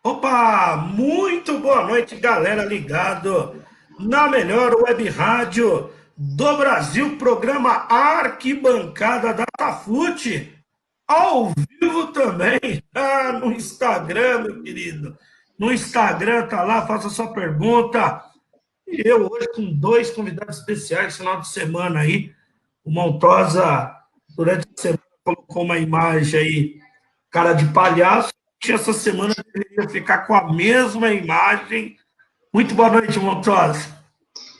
Opa, muito boa noite, galera ligado na melhor web rádio do Brasil, programa Arquibancada Datafute, ao vivo também, no Instagram, meu querido. No Instagram, tá lá, faça sua pergunta. E eu hoje com dois convidados especiais, final de semana aí, o Montosa, durante a semana, colocou uma imagem aí, cara de palhaço, que essa semana deveria ficar com a mesma imagem. Muito boa noite, Montosa.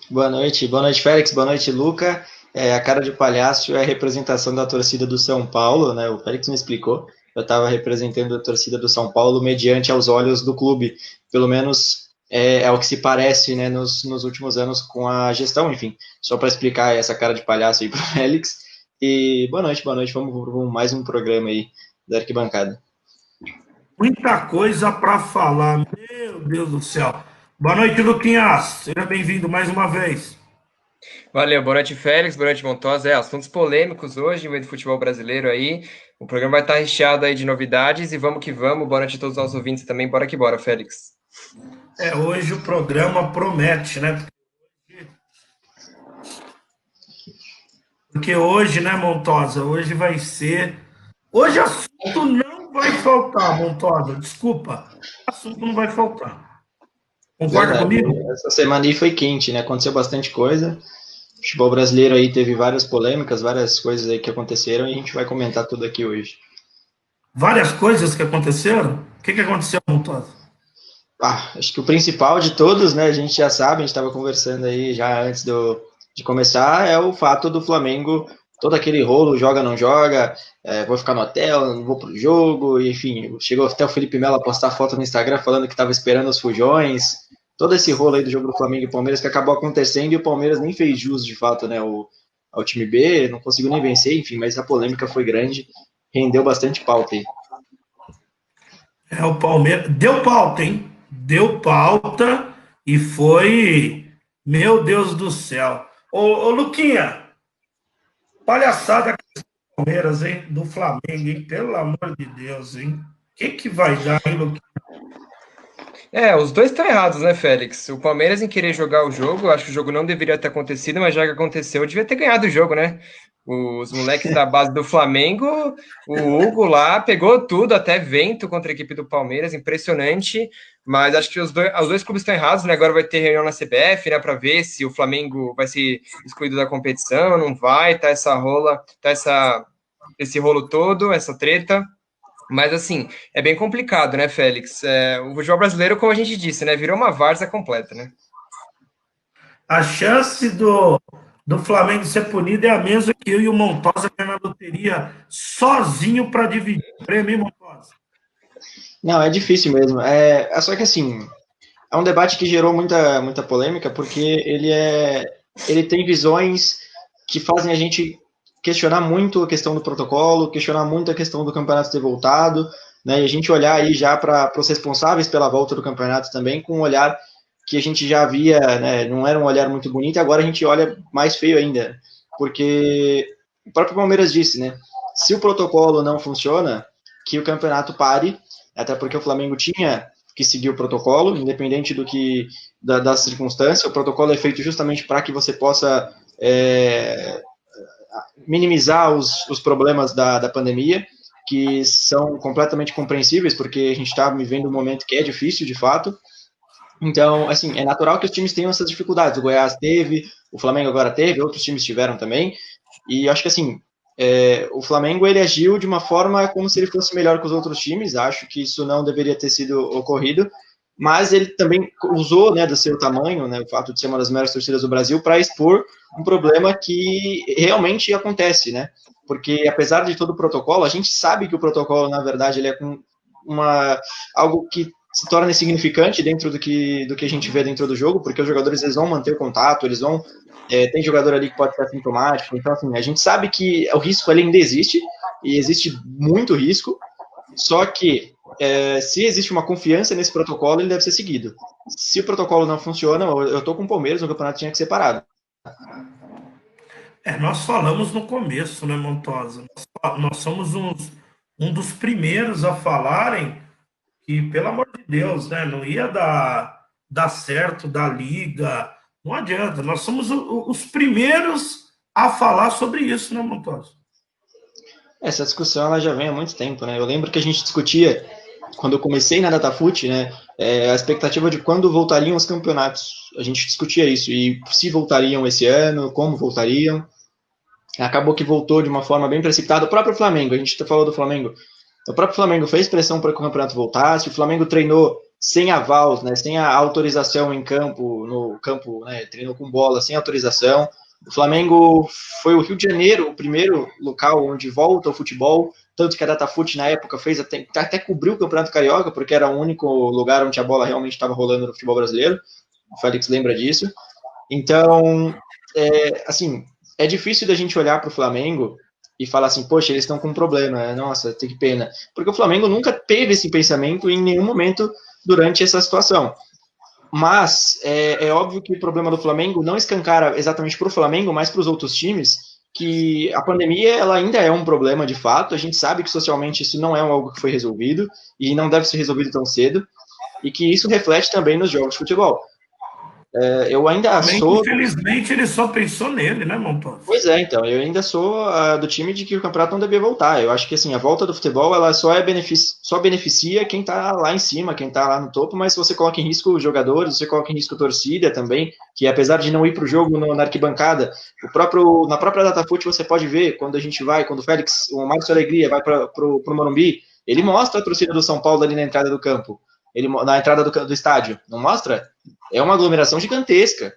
Boa noite, Félix, boa noite, Luca. A cara de palhaço é a representação da torcida do São Paulo, né? O Félix me explicou. Eu estava representando a torcida do São Paulo mediante aos olhos do clube. Pelo menos é o que se parece, né, nos últimos anos com a gestão, enfim. Só para explicar essa cara de palhaço aí para o Félix. E boa noite. Vamos para mais um programa aí da Arquibancada. Muita coisa para falar, meu Deus do céu. Boa noite, Luquinhas. Seja bem-vindo mais uma vez. Valeu, boa noite, Félix, boa noite, Montosa. Assuntos polêmicos hoje no meio do futebol brasileiro aí. O programa vai estar recheado aí de novidades e vamos que vamos. Boa noite a todos os nossos ouvintes também. Bora que bora, Félix. Hoje o programa promete, né? Porque hoje, né, Montosa? Hoje vai ser. Hoje assunto não vai faltar, Montosa. Desculpa. Assunto não vai faltar. Concorda Verdade. comigo? Essa semana aí foi quente, né? Aconteceu bastante coisa. O futebol brasileiro aí teve várias polêmicas, várias coisas aí que aconteceram e a gente vai comentar tudo aqui hoje. Várias coisas que aconteceram. O que aconteceu, Montosa? Acho que o principal de todos, né? A gente já sabe, a gente estava conversando aí já antes de começar, é o fato do Flamengo, todo aquele rolo, joga, não joga, vou ficar no hotel, não vou pro jogo, enfim, chegou até o Felipe Melo a postar foto no Instagram falando que estava esperando os fujões, todo esse rolo aí do jogo do Flamengo e Palmeiras que acabou acontecendo e o Palmeiras nem fez jus de fato, né, ao time B, não conseguiu nem vencer, enfim, mas a polêmica foi grande, rendeu bastante pauta aí. O Palmeiras deu pauta, hein? Deu pauta e foi. Meu Deus do céu. Ô Luquinha, palhaçada do Palmeiras, hein? Do Flamengo, hein? Pelo amor de Deus, hein? O que vai dar, hein, Luquinha? Os dois estão errados, né, Félix? O Palmeiras em querer jogar o jogo, acho que o jogo não deveria ter acontecido, mas já que aconteceu, devia ter ganhado o jogo, né? Os moleques da base do Flamengo, o Hugo lá pegou tudo, até vento contra a equipe do Palmeiras, impressionante. Mas acho que os dois clubes estão errados, né? Agora vai ter reunião na CBF, né, para ver se o Flamengo vai ser excluído da competição, não vai, tá essa rola, esse rolo todo, essa treta. Mas, assim, é bem complicado, né, Félix? O futebol brasileiro, como a gente disse, né, virou uma várzea completa, né? A chance do Flamengo ser punido é a mesma que eu e o Montosa ganhar na loteria sozinho para dividir o prêmio, hein, Montosa? Não, é difícil mesmo. Só que assim, é um debate que gerou muita polêmica, porque ele tem visões que fazem a gente questionar muito a questão do protocolo, questionar muito a questão do campeonato ter voltado, né? E a gente olhar aí já para os responsáveis pela volta do campeonato também com um olhar que a gente já via, né? Não era um olhar muito bonito, e agora a gente olha mais feio ainda, porque o próprio Palmeiras disse, né? Se o protocolo não funciona, que o campeonato pare, até porque o Flamengo tinha que seguir o protocolo, independente da circunstância. O protocolo é feito justamente para que você possa minimizar os problemas da pandemia, que são completamente compreensíveis, porque a gente está vivendo um momento que é difícil, de fato. Então, assim, é natural que os times tenham essas dificuldades. O Goiás teve, o Flamengo agora teve, outros times tiveram também. E acho que, assim, o Flamengo ele agiu de uma forma como se ele fosse melhor que os outros times. Acho que isso não deveria ter sido ocorrido, mas ele também usou, né, do seu tamanho, né, o fato de ser uma das maiores torcidas do Brasil, para expor um problema que realmente acontece, né? Porque apesar de todo o protocolo, a gente sabe que o protocolo, na verdade, ele é algo que se torna insignificante dentro do que a gente vê dentro do jogo, porque os jogadores eles vão manter o contato, eles vão tem jogador ali que pode ser assintomático, então assim, a gente sabe que o risco ele ainda existe, e existe muito risco, só que se existe uma confiança nesse protocolo, ele deve ser seguido. Se o protocolo não funciona, eu tô com o Palmeiras, o campeonato tinha que ser parado. Nós falamos no começo, né, Montosa? Nós somos um dos primeiros a falarem E, pelo amor de Deus, né? Não ia dar certo da liga. Não adianta. Nós somos os primeiros a falar sobre isso, né, Montosa? Essa discussão ela já vem há muito tempo, né? Eu lembro que a gente discutia, quando eu comecei na Datafut, né, a expectativa de quando voltariam os campeonatos. A gente discutia isso, e se voltariam esse ano, como voltariam. Acabou que voltou de uma forma bem precipitada. O próprio Flamengo, a gente falou do Flamengo, o próprio Flamengo fez pressão para que o campeonato voltasse, o Flamengo treinou sem avals, né, sem a autorização em campo, no campo, né, treinou com bola, sem autorização. O Flamengo foi o Rio de Janeiro, o primeiro local onde volta o futebol, tanto que a Datafut na época fez até cobriu o Campeonato Carioca, porque era o único lugar onde a bola realmente estava rolando no futebol brasileiro. O Félix lembra disso. Então, assim, é difícil da gente olhar para o Flamengo e falar assim, poxa, eles estão com um problema, nossa, que pena. Porque o Flamengo nunca teve esse pensamento em nenhum momento durante essa situação. Mas é óbvio que o problema do Flamengo não escancara exatamente para o Flamengo, mas para os outros times, que a pandemia ela ainda é um problema de fato. A gente sabe que socialmente isso não é algo que foi resolvido e não deve ser resolvido tão cedo, e que isso reflete também nos jogos de futebol. Eu ainda sou. Infelizmente, ele só pensou nele, né, Montosa? Pois é, então, eu ainda sou do time de que o campeonato não devia voltar. Eu acho que assim, a volta do futebol ela só beneficia quem tá lá em cima, quem tá lá no topo, mas se você coloca em risco os jogadores, você coloca em risco a torcida também, que apesar de não ir para o jogo na arquibancada, na própria Datafut você pode ver, quando a gente vai, quando o Félix, o Márcio Alegria vai para o Morumbi, ele mostra a torcida do São Paulo ali na entrada do campo, na entrada do estádio, não mostra? É uma aglomeração gigantesca.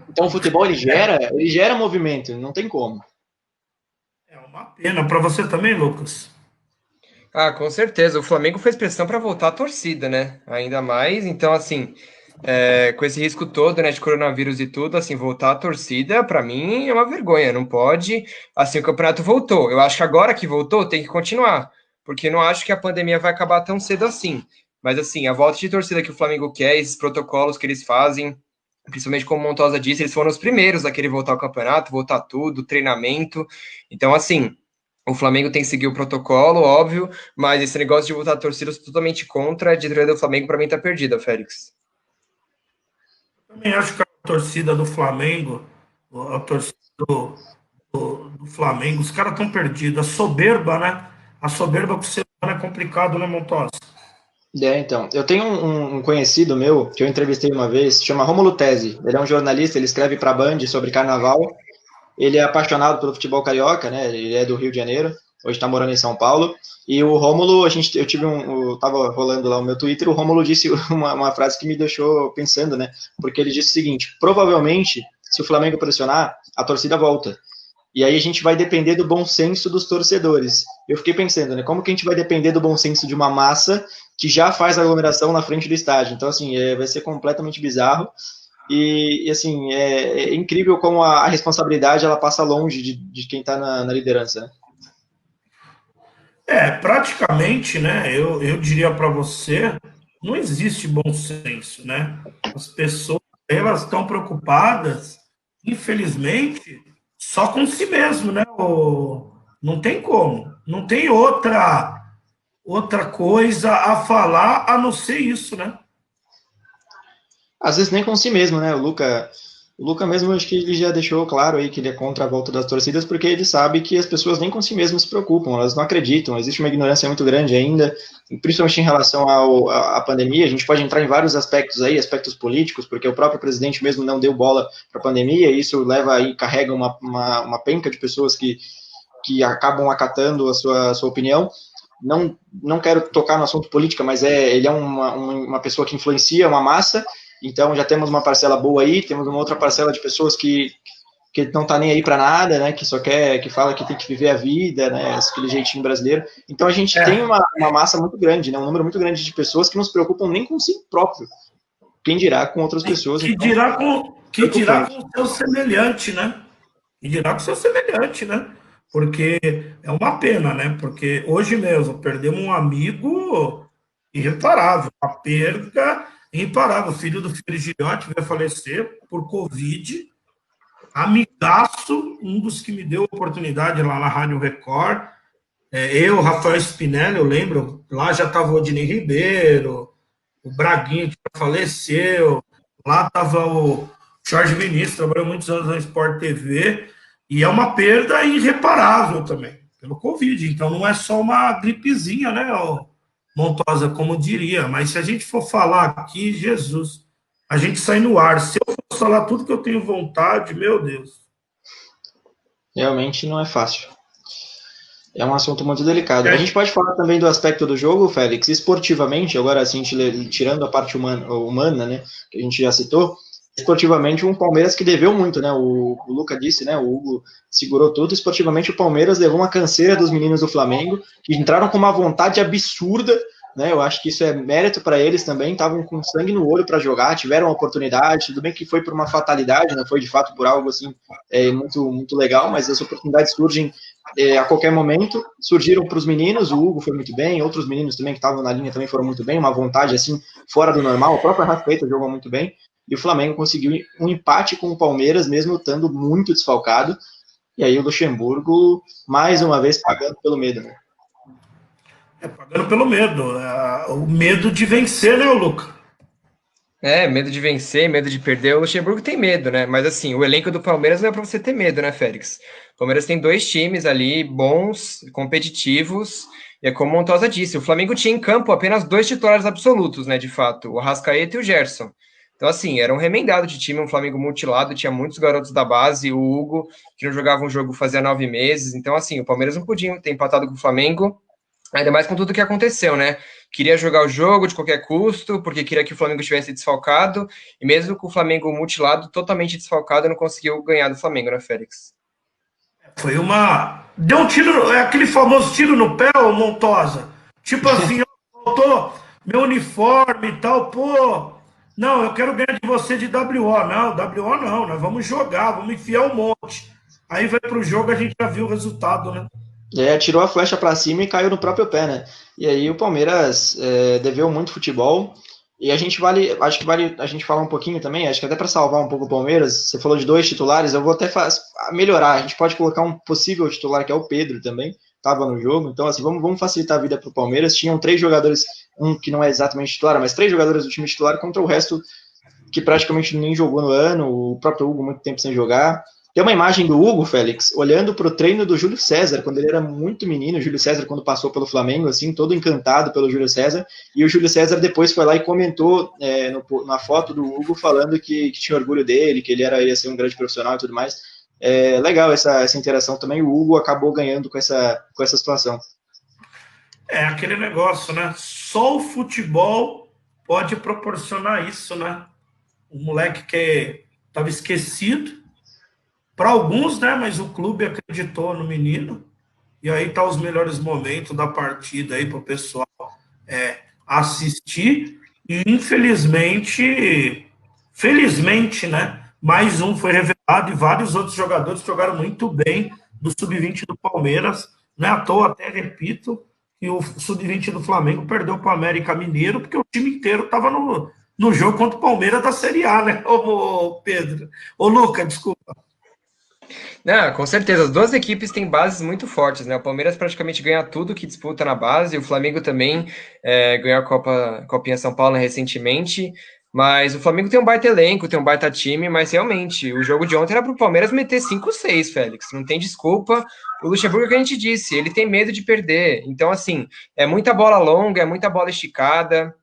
Então o futebol ele gera movimento, não tem como. É uma pena. Para você também, Lucas? Ah, com certeza. O Flamengo fez pressão para voltar a torcida, né? Ainda mais. Então, assim, com esse risco todo, né, de coronavírus e tudo, assim, voltar a torcida, para mim, é uma vergonha. Não pode. Assim, o campeonato voltou. Eu acho que agora que voltou, tem que continuar. Porque não acho que a pandemia vai acabar tão cedo assim. Mas, assim, a volta de torcida que o Flamengo quer, esses protocolos que eles fazem, principalmente como o Montosa disse, eles foram os primeiros a querer voltar ao campeonato, voltar tudo, treinamento. Então, assim, o Flamengo tem que seguir o protocolo, óbvio, mas esse negócio de voltar a torcida, eu sou totalmente contra. A diretoria do Flamengo, para mim, tá perdida, Félix. Também acho que a torcida do Flamengo, a torcida do Flamengo, os caras estão perdidos. A soberba, né? A soberba com o ser humano é complicado, né, Montosa? Então, eu tenho um conhecido meu, que eu entrevistei uma vez, chama Rômulo Tesi. Ele é um jornalista, ele escreve para a Band sobre carnaval. Ele é apaixonado pelo futebol carioca, né? Ele é do Rio de Janeiro, hoje está morando em São Paulo. E o Rômulo, eu tava rolando lá o meu Twitter, o Rômulo disse uma frase que me deixou pensando, né? Porque ele disse o seguinte: provavelmente, se o Flamengo pressionar, a torcida volta. E aí a gente vai depender do bom senso dos torcedores. Eu fiquei pensando, né? Como que a gente vai depender do bom senso de uma massa que já faz aglomeração na frente do estádio? Então, assim, vai ser completamente bizarro. E assim, é incrível como a responsabilidade ela passa longe de quem está na liderança. Praticamente, né? Eu diria para você, não existe bom senso, né? As pessoas, elas estão preocupadas, infelizmente, só com si mesmo, né? Não tem como, não tem outra coisa a falar a não ser isso, né? Às vezes nem com si mesmo, né? O Luca mesmo, acho que ele já deixou claro aí que ele é contra a volta das torcidas, porque ele sabe que as pessoas nem com si mesmas se preocupam, elas não acreditam, existe uma ignorância muito grande ainda, principalmente em relação à pandemia. A gente pode entrar em vários aspectos aí, aspectos políticos, porque o próprio presidente mesmo não deu bola para a pandemia, e isso leva aí, carrega uma penca de pessoas que acabam acatando a sua opinião. Não quero tocar no assunto política, mas ele é uma pessoa que influencia uma massa. Então já temos uma parcela boa aí, temos uma outra parcela de pessoas que não tá nem aí para nada, né? Que só que fala que tem que viver a vida, né? Aquele jeitinho brasileiro. Então a gente tem uma massa muito grande, né? Um número muito grande de pessoas que não se preocupam nem com si próprio. Quem dirá com outras pessoas? Que dirá com o seu semelhante, né? Que dirá com o seu semelhante, né? Porque é uma pena, né? Porque hoje mesmo perdemos um amigo irreparável, uma perda irreparável. O filho do Fiore Gilhote veio falecer por Covid. Amigaço, um dos que me deu oportunidade lá na Rádio Record. Eu, Rafael Spinelli, eu lembro, lá já estava o Odinei Ribeiro, o Braguinha que já faleceu, lá estava o Jorge Vinícius, trabalhou muitos anos na Sport TV, e é uma perda irreparável também, pelo Covid. Então não é só uma gripezinha, né, Montosa, como diria, mas se a gente for falar aqui, Jesus, a gente sai no ar. Se eu for falar tudo que eu tenho vontade, meu Deus. Realmente não é fácil. É um assunto muito delicado. A É, gente pode falar também do aspecto do jogo, Félix, esportivamente, agora assim, tirando a parte humana, né, que a gente já citou, esportivamente um Palmeiras que deveu muito, né, o Luca disse, né, o Hugo segurou tudo, esportivamente o Palmeiras levou uma canseira dos meninos do Flamengo, que entraram com uma vontade absurda, né, eu acho que isso é mérito para eles também, estavam com sangue no olho para jogar, tiveram a oportunidade, tudo bem que foi por uma fatalidade, não foi de fato por algo assim muito, muito legal, mas as oportunidades surgem a qualquer momento, surgiram para os meninos, o Hugo foi muito bem, outros meninos também que estavam na linha também foram muito bem, uma vontade assim, fora do normal, o próprio Arrascaeta jogou muito bem, e o Flamengo conseguiu um empate com o Palmeiras, mesmo estando muito desfalcado, e aí o Luxemburgo, mais uma vez, pagando pelo medo, né? pagando pelo medo. O medo de vencer, né, Luca? Medo de vencer, medo de perder. O Luxemburgo tem medo, né? Mas assim, o elenco do Palmeiras não é para você ter medo, né, Félix? O Palmeiras tem dois times ali bons, competitivos, e é como o Montosa disse, o Flamengo tinha em campo apenas dois titulares absolutos, né, de fato, o Arrascaeta e o Gerson. Então, assim, era um remendado de time, um Flamengo mutilado, tinha muitos garotos da base, o Hugo, que não jogava um jogo fazia 9 meses. Então, assim, o Palmeiras não podia ter empatado com o Flamengo, ainda mais com tudo que aconteceu, né? Queria jogar o jogo de qualquer custo, porque queria que o Flamengo estivesse desfalcado, e mesmo com o Flamengo mutilado, totalmente desfalcado, não conseguiu ganhar do Flamengo, né, Félix? Foi uma. Deu um tiro, é aquele famoso tiro no pé, ô Montosa. Tipo assim, ó, faltou meu uniforme e tal, pô. Não, eu quero ganhar de você de WO. Não, WO não, nós vamos jogar, vamos enfiar um monte. Aí vai pro jogo, a gente já viu o resultado, né? Tirou a flecha para cima e caiu no próprio pé, né? E aí o Palmeiras deveu muito futebol. E acho que vale a gente falar um pouquinho também, acho que até para salvar um pouco o Palmeiras, você falou de dois titulares, eu vou até melhorar, a gente pode colocar um possível titular que é o Pedro também, estava no jogo, então assim, vamos facilitar a vida para o Palmeiras, tinham três jogadores, um que não é exatamente titular, mas três jogadores do time titular contra o resto que praticamente nem jogou no ano, o próprio Hugo muito tempo sem jogar. Tem uma imagem do Hugo, Félix, olhando para o treino do Júlio César, quando ele era muito menino, o Júlio César quando passou pelo Flamengo, assim, todo encantado pelo Júlio César, e o Júlio César depois foi lá e comentou na foto do Hugo, falando que tinha orgulho dele, que ele ia ser um grande profissional e tudo mais. Legal essa interação também, o Hugo acabou ganhando com essa situação. É aquele negócio, né? Só o futebol pode proporcionar isso, né? O moleque que estava esquecido, para alguns, né? Mas o clube acreditou no menino. E aí tá os melhores momentos da partida aí para o pessoal assistir. E felizmente, né? Mais um foi revelado e vários outros jogadores jogaram muito bem do sub-20 do Palmeiras. Não é à toa, até repito, que o sub-20 do Flamengo perdeu para o América Mineiro, porque o time inteiro estava no jogo contra o Palmeiras da Série A, né, ô Pedro? Ô, Luca, desculpa. Não, com certeza, as duas equipes têm bases muito fortes, né? O Palmeiras praticamente ganha tudo que disputa na base, o Flamengo também ganhou a Copinha São Paulo, né, recentemente, mas o Flamengo tem um baita elenco, tem um baita time, mas realmente, o jogo de ontem era para o Palmeiras meter 5-6, Félix, não tem desculpa. O Luxemburgo, que a gente disse, ele tem medo de perder, então assim, é muita bola longa, é muita bola esticada.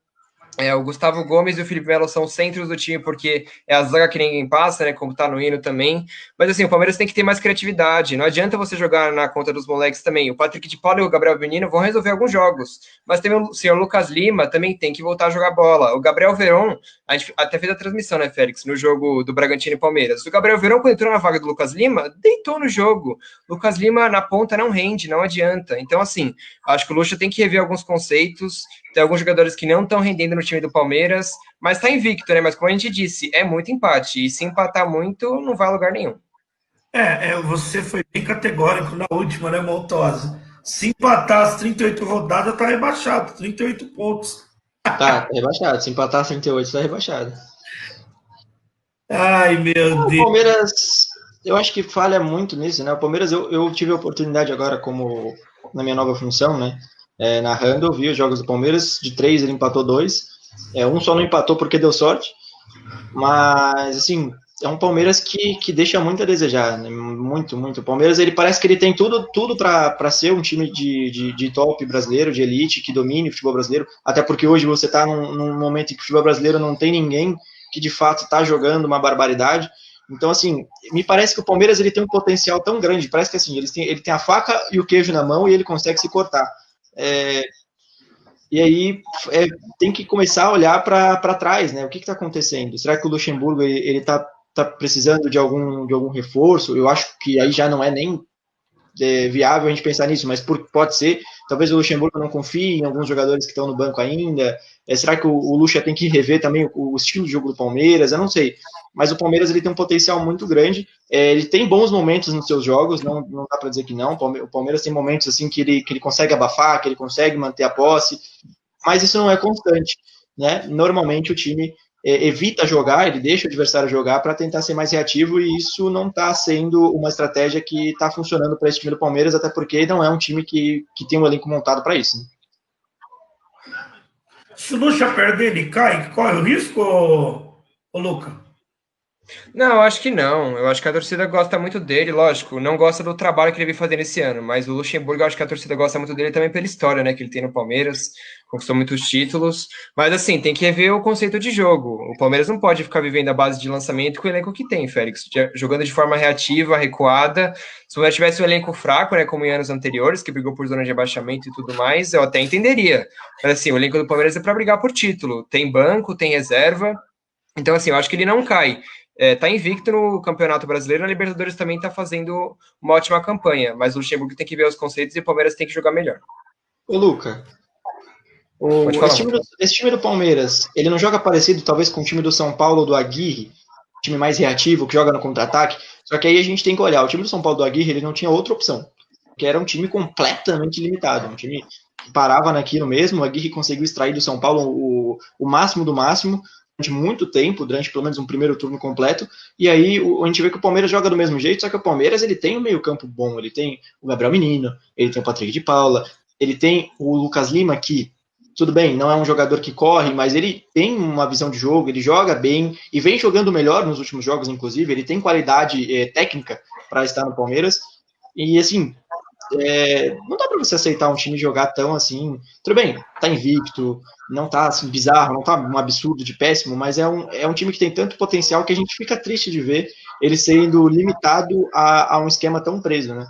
O Gustavo Gomes e o Felipe Melo são centros do time, porque é a zaga que ninguém passa, né? Como tá no hino também. Mas assim, o Palmeiras tem que ter mais criatividade. Não adianta você jogar na conta dos moleques também. O Patrick de Paula e o Gabriel Menino vão resolver alguns jogos. Mas também o senhor Lucas Lima também tem que voltar a jogar bola. O Gabriel Veron, a gente até fez a transmissão, né, Félix, no jogo do Bragantino e Palmeiras. O Gabriel Veron, quando entrou na vaga do Lucas Lima, deitou no jogo. Lucas Lima na ponta não rende, não adianta. Então, assim, acho que o Lucha tem que rever alguns conceitos. Tem alguns jogadores que não estão rendendo no time do Palmeiras, mas está invicto, né? Mas como a gente disse, é muito empate. E se empatar muito, não vai a lugar nenhum. Você foi bem categórico na última, né, Montosa? Se empatar as 38 rodadas, tá rebaixado, 38 pontos. Tá rebaixado. Se empatar 38, tá rebaixado. Ai, meu O Deus. Palmeiras, eu acho que falha muito nisso, né? O Palmeiras, eu tive a oportunidade agora como na minha nova função, né? Narrando, eu vi os jogos do Palmeiras, de 3 ele empatou 2, um só não empatou porque deu sorte, mas, assim, é um Palmeiras que deixa muito a desejar, né? Muito, muito. O Palmeiras, ele parece que ele tem tudo para ser um time de top brasileiro, de elite, que domine o futebol brasileiro, até porque hoje você está num momento em que o futebol brasileiro não tem ninguém que de fato está jogando uma barbaridade. Então, assim, me parece que o Palmeiras ele tem um potencial tão grande, parece que assim, ele tem a faca e o queijo na mão e ele consegue se cortar. E aí tem que começar a olhar para trás, né? O que está acontecendo? Será que o Luxemburgo ele tá precisando de algum reforço? Eu acho que aí já não é nem viável a gente pensar nisso, mas pode ser. Talvez o Luxemburgo não confie em alguns jogadores que estão no banco ainda. Será que o Lucha tem que rever também o estilo de jogo do Palmeiras? Eu não sei. Mas o Palmeiras ele tem um potencial muito grande. Ele tem bons momentos nos seus jogos, não dá para dizer que não. O Palmeiras tem momentos assim que ele consegue abafar, que ele consegue manter a posse, mas isso não é constante, né? Normalmente o time evita jogar, ele deixa o adversário jogar para tentar ser mais reativo, e isso não está sendo uma estratégia que está funcionando para esse time do Palmeiras, até porque não é um time que tem um elenco montado para isso, né? Se o Lucha perder, ele cai, corre o risco, ô Luca? Não, eu acho que não. Eu acho que a torcida gosta muito dele, lógico. Não gosta do trabalho que ele vem fazendo esse ano, mas o Luxemburgo, eu acho que a torcida gosta muito dele também pela história, né, que ele tem no Palmeiras, conquistou muitos títulos. Mas assim, tem que rever o conceito de jogo. O Palmeiras não pode ficar vivendo a base de lançamento com o elenco que tem, Félix. Jogando de forma reativa, recuada. Se o Palmeiras tivesse um elenco fraco, né, como em anos anteriores, que brigou por zona de abaixamento e tudo mais, eu até entenderia. Mas assim, o elenco do Palmeiras é para brigar por título. Tem banco, tem reserva. Então, assim, eu acho que ele não cai. Tá invicto no Campeonato Brasileiro, na Libertadores também tá fazendo uma ótima campanha, mas o Luxemburgo tem que ver os conceitos e o Palmeiras tem que jogar melhor. Ô, Luca, esse time do Palmeiras, ele não joga parecido talvez com o time do São Paulo, do Aguirre, time mais reativo, que joga no contra-ataque, só que aí a gente tem que olhar, o time do São Paulo do Aguirre, ele não tinha outra opção, porque era um time completamente limitado, um time que parava naquilo mesmo, o Aguirre conseguiu extrair do São Paulo o máximo do máximo, durante muito tempo, durante pelo menos um primeiro turno completo, e aí a gente vê que o Palmeiras joga do mesmo jeito, só que o Palmeiras ele tem um meio campo bom, ele tem o Gabriel Menino, ele tem o Patrick de Paula, ele tem o Lucas Lima, que tudo bem, não é um jogador que corre, mas ele tem uma visão de jogo, ele joga bem, e vem jogando melhor nos últimos jogos, inclusive, ele tem qualidade técnica para estar no Palmeiras, e assim, não dá para você aceitar um time jogar tão assim. Tudo bem, tá invicto, não tá assim bizarro, não tá um absurdo de péssimo, mas é um time que tem tanto potencial que a gente fica triste de ver ele sendo limitado a um esquema tão preso, né?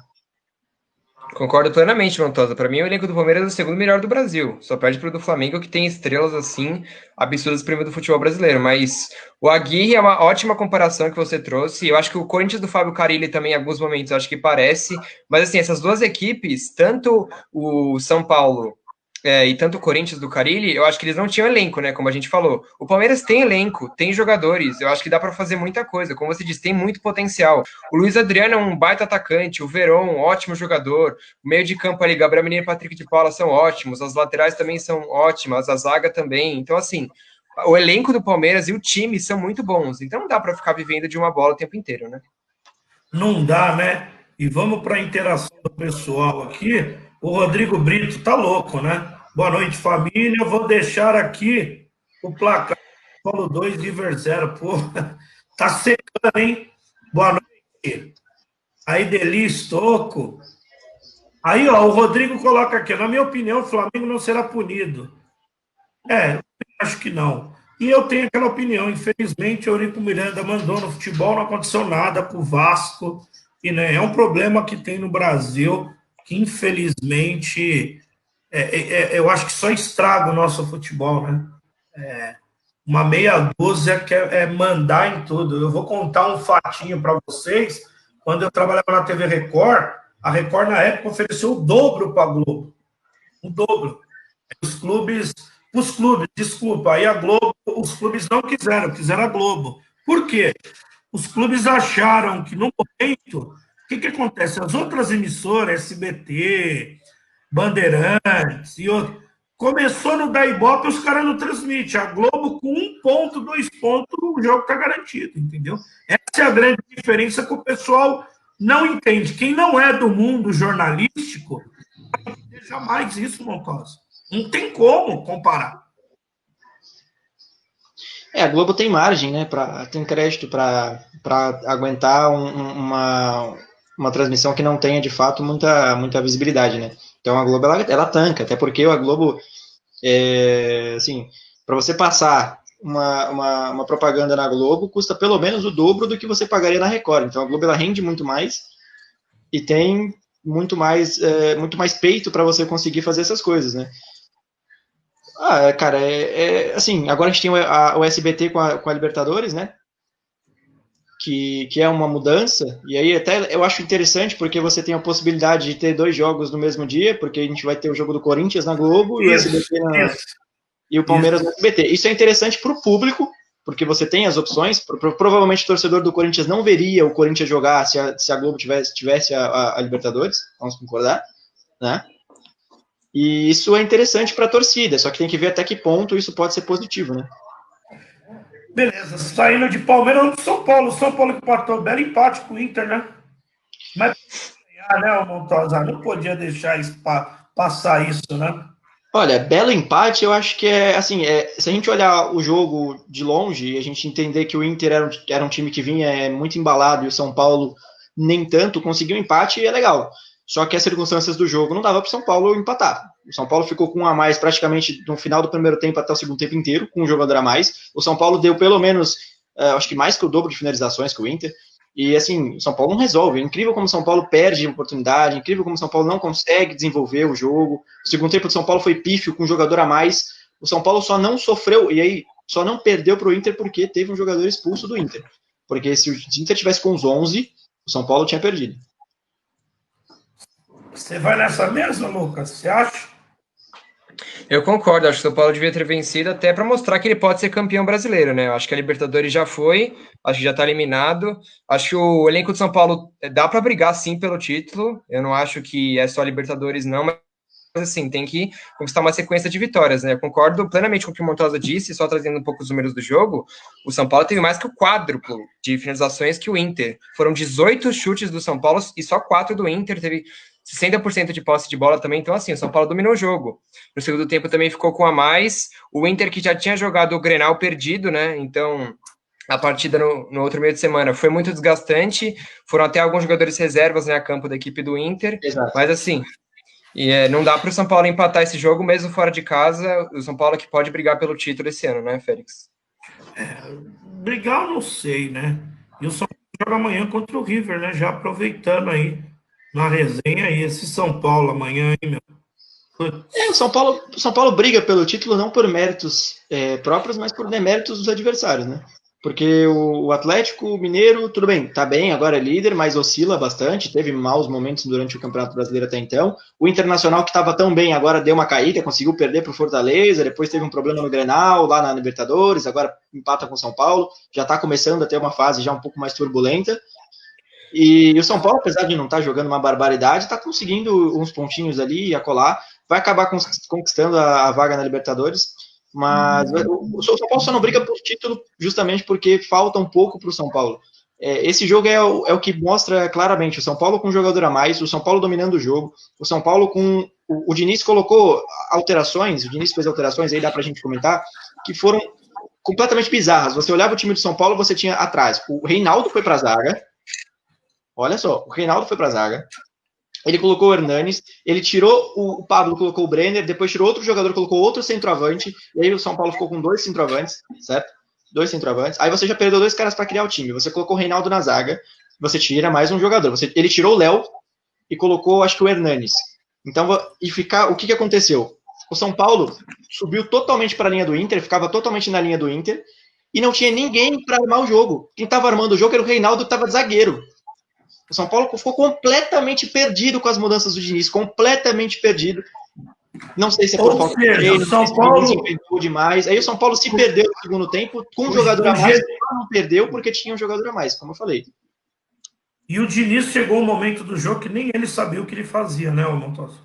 Concordo plenamente, Montosa. Para mim, o elenco do Palmeiras é o segundo melhor do Brasil. Só perde pro do Flamengo, que tem estrelas assim absurdas prêmio do futebol brasileiro. Mas o Aguirre é uma ótima comparação que você trouxe. Eu acho que o Corinthians do Fábio Carille também, em alguns momentos, acho que parece. Mas assim, essas duas equipes, tanto o São Paulo e tanto o Corinthians do Carille, eu acho que eles não tinham elenco, né? Como a gente falou. O Palmeiras tem elenco, tem jogadores. Eu acho que dá para fazer muita coisa. Como você disse, tem muito potencial. O Luiz Adriano é um baita atacante, o Verón, um ótimo jogador. O meio de campo ali, Gabriel Menino e Patrick de Paula são ótimos. As laterais também são ótimas, a zaga também. Então, assim, o elenco do Palmeiras e o time são muito bons. Então, não dá para ficar vivendo de uma bola o tempo inteiro, né? Não dá, né? E vamos para a interação do pessoal aqui. O Rodrigo Brito tá louco, né? Boa noite, família. Eu vou deixar aqui o placar. Paulo 2, River 0. Pô, tá secando, hein? Boa noite. Aí, Deli, Estocco. Aí, ó, o Rodrigo coloca aqui. Na minha opinião, o Flamengo não será punido. Eu acho que não. E eu tenho aquela opinião. Infelizmente, o Eurico Miranda mandou no futebol, não aconteceu nada com o Vasco. E né, é um problema que tem no Brasil, que infelizmente eu acho que só estraga o nosso futebol, né? Uma meia dúzia que mandar em tudo. Eu vou contar um fatinho para vocês. Quando eu trabalhava na TV Record, a Record na época ofereceu o dobro para a Globo. O dobro. Os clubes, desculpa, aí a Globo, os clubes não quiseram a Globo. Por quê? Os clubes acharam que no momento, o que acontece? As outras emissoras, SBT, Bandeirantes e outros, começou no dar Ibope, os caras não transmitem. A Globo, com 1 ponto, 2 pontos, o jogo está garantido, entendeu? Essa é a grande diferença que o pessoal não entende. Quem não é do mundo jornalístico vai Jamais isso, Montosa. Não tem como comparar. A Globo tem margem, né? Tem crédito para aguentar uma transmissão que não tenha, de fato, muita visibilidade, né? Então a Globo, ela tanca, até porque a Globo, assim, para você passar uma propaganda na Globo, custa pelo menos o dobro do que você pagaria na Record. Então a Globo, ela rende muito mais e tem muito mais peito para você conseguir fazer essas coisas, né? Cara, assim, agora a gente tem o SBT com a Libertadores, né? Que é uma mudança, e aí até eu acho interessante, porque você tem a possibilidade de ter 2 jogos no mesmo dia, porque a gente vai ter o jogo do Corinthians na Globo e o SBT e o Palmeiras no SBT. Isso é interessante para o público, porque você tem as opções. Provavelmente o torcedor do Corinthians não veria o Corinthians jogar se a Globo tivesse a Libertadores, vamos concordar, né? E isso é interessante para a torcida, só que tem que ver até que ponto isso pode ser positivo, né? Beleza, saindo de Palmeiras, vamos pro São Paulo. São Paulo que empatou, belo empate com o Inter, né? Mas né, Montosa? Não podia deixar passar isso, né? Olha, belo empate, eu acho que assim, se a gente olhar o jogo de longe e a gente entender que o Inter era um time que vinha muito embalado e o São Paulo nem tanto, conseguiu um empate e é legal. Só que as circunstâncias do jogo não dava para o São Paulo empatar. O São Paulo ficou com um a mais praticamente no final do primeiro tempo até o segundo tempo inteiro, com um jogador a mais. O São Paulo deu pelo menos, acho que mais que o dobro de finalizações que o Inter. E assim, o São Paulo não resolve. É incrível como o São Paulo perde oportunidade, é incrível como o São Paulo não consegue desenvolver o jogo. O segundo tempo do São Paulo foi pífio, com um jogador a mais. O São Paulo só não sofreu, e aí só não perdeu para o Inter porque teve um jogador expulso do Inter. Porque se o Inter tivesse com os 11, o São Paulo tinha perdido. Você vai nessa mesma, Lucas? Você acha? Eu concordo, acho que o São Paulo devia ter vencido até para mostrar que ele pode ser campeão brasileiro, né? Eu acho que a Libertadores já foi, acho que já está eliminado. Acho que o elenco de São Paulo dá para brigar sim pelo título. Eu não acho que é só Libertadores, não, mas assim, tem que conquistar uma sequência de vitórias, né? Eu concordo plenamente com o que o Montosa disse, só trazendo um pouco os números do jogo. O São Paulo teve mais que o quádruplo de finalizações que o Inter. Foram 18 chutes do São Paulo e só 4 do Inter. Teve 60% de posse de bola também, então assim, o São Paulo dominou o jogo. No segundo tempo também ficou com a mais, o Inter que já tinha jogado o Grenal perdido, né, então a partida no outro meio de semana foi muito desgastante, foram até alguns jogadores reservas, né, a campo da equipe do Inter. Exato. Mas assim, não dá para o São Paulo empatar esse jogo mesmo fora de casa, o São Paulo que pode brigar pelo título esse ano, né, Félix? Brigar eu não sei, né, e o São Paulo joga amanhã contra o River, né, já aproveitando aí na resenha aí, esse São Paulo amanhã, hein, meu? O São Paulo briga pelo título não por méritos próprios, mas por deméritos dos adversários, né? Porque o Atlético Mineiro, tudo bem, tá bem, agora é líder, mas oscila bastante, teve maus momentos durante o Campeonato Brasileiro até então. O Internacional, que estava tão bem, agora deu uma caída, conseguiu perder para o Fortaleza, depois teve um problema no Grenal, lá na Libertadores, agora empata com o São Paulo, já está começando a ter uma fase já um pouco mais turbulenta. E o São Paulo, apesar de não estar jogando uma barbaridade, está conseguindo uns pontinhos ali e acolá, vai acabar conquistando a vaga na Libertadores, mas o São Paulo só não briga por título justamente porque falta um pouco para o São Paulo. Esse jogo é o que mostra claramente o São Paulo com um jogador a mais, o São Paulo dominando o jogo, o São Paulo com... O Diniz colocou alterações, o Diniz fez alterações, aí dá para a gente comentar, que foram completamente bizarras. Você olhava o time do São Paulo, você tinha atrás, o Reinaldo foi para a zaga, olha só, o Reinaldo foi para a zaga, ele colocou o Hernanes, ele tirou o Pablo, colocou o Brenner, depois tirou outro jogador, colocou outro centroavante, e aí o São Paulo ficou com 2 centroavantes, certo? 2 centroavantes. Aí você já perdeu 2 caras para criar o time. Você colocou o Reinaldo na zaga, você tira mais um jogador. Ele tirou o Léo e colocou, acho que o Hernanes. Então, o que aconteceu? O São Paulo subiu totalmente para a linha do Inter, ficava totalmente na linha do Inter, e não tinha ninguém para armar o jogo. Quem estava armando o jogo era o Reinaldo, que estava de zagueiro. O São Paulo ficou completamente perdido com as mudanças do Diniz, completamente perdido. Não sei se é por falta de treino, São Paulo se inventou demais. Aí o São Paulo se perdeu no segundo tempo, com um jogador a mais, não perdeu porque tinha um jogador a mais, como eu falei. E o Diniz chegou um momento do jogo que nem ele sabia o que ele fazia, né, Montosa?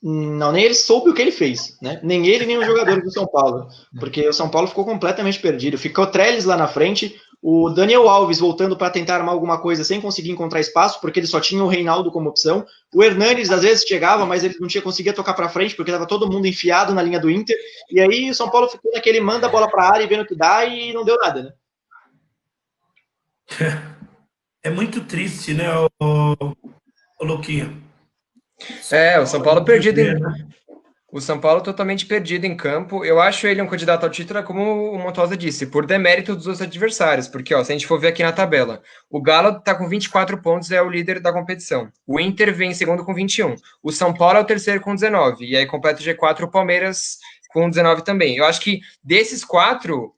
Não, nem ele soube o que ele fez, né? Nem ele, nem os jogadores do São Paulo. Porque o São Paulo ficou completamente perdido. Ficou Trellis lá na frente, o Daniel Alves voltando para tentar armar alguma coisa sem conseguir encontrar espaço, porque ele só tinha o Reinaldo como opção. O Hernanes às vezes chegava, mas ele não conseguia tocar para frente, porque estava todo mundo enfiado na linha do Inter. E aí o São Paulo ficou naquele manda a bola para a área e vendo o que dá, e não deu nada, né? É muito triste, né, o Luquinha? O São Paulo perdido O São Paulo totalmente perdido em campo. Eu acho ele um candidato ao título, como o Montosa disse, por demérito dos outros adversários. Porque, se a gente for ver aqui na tabela, o Galo está com 24 pontos, é o líder da competição. O Inter vem em segundo com 21. O São Paulo é o terceiro com 19. E aí completa o G4 o Palmeiras com 19 também. Eu acho que desses 4,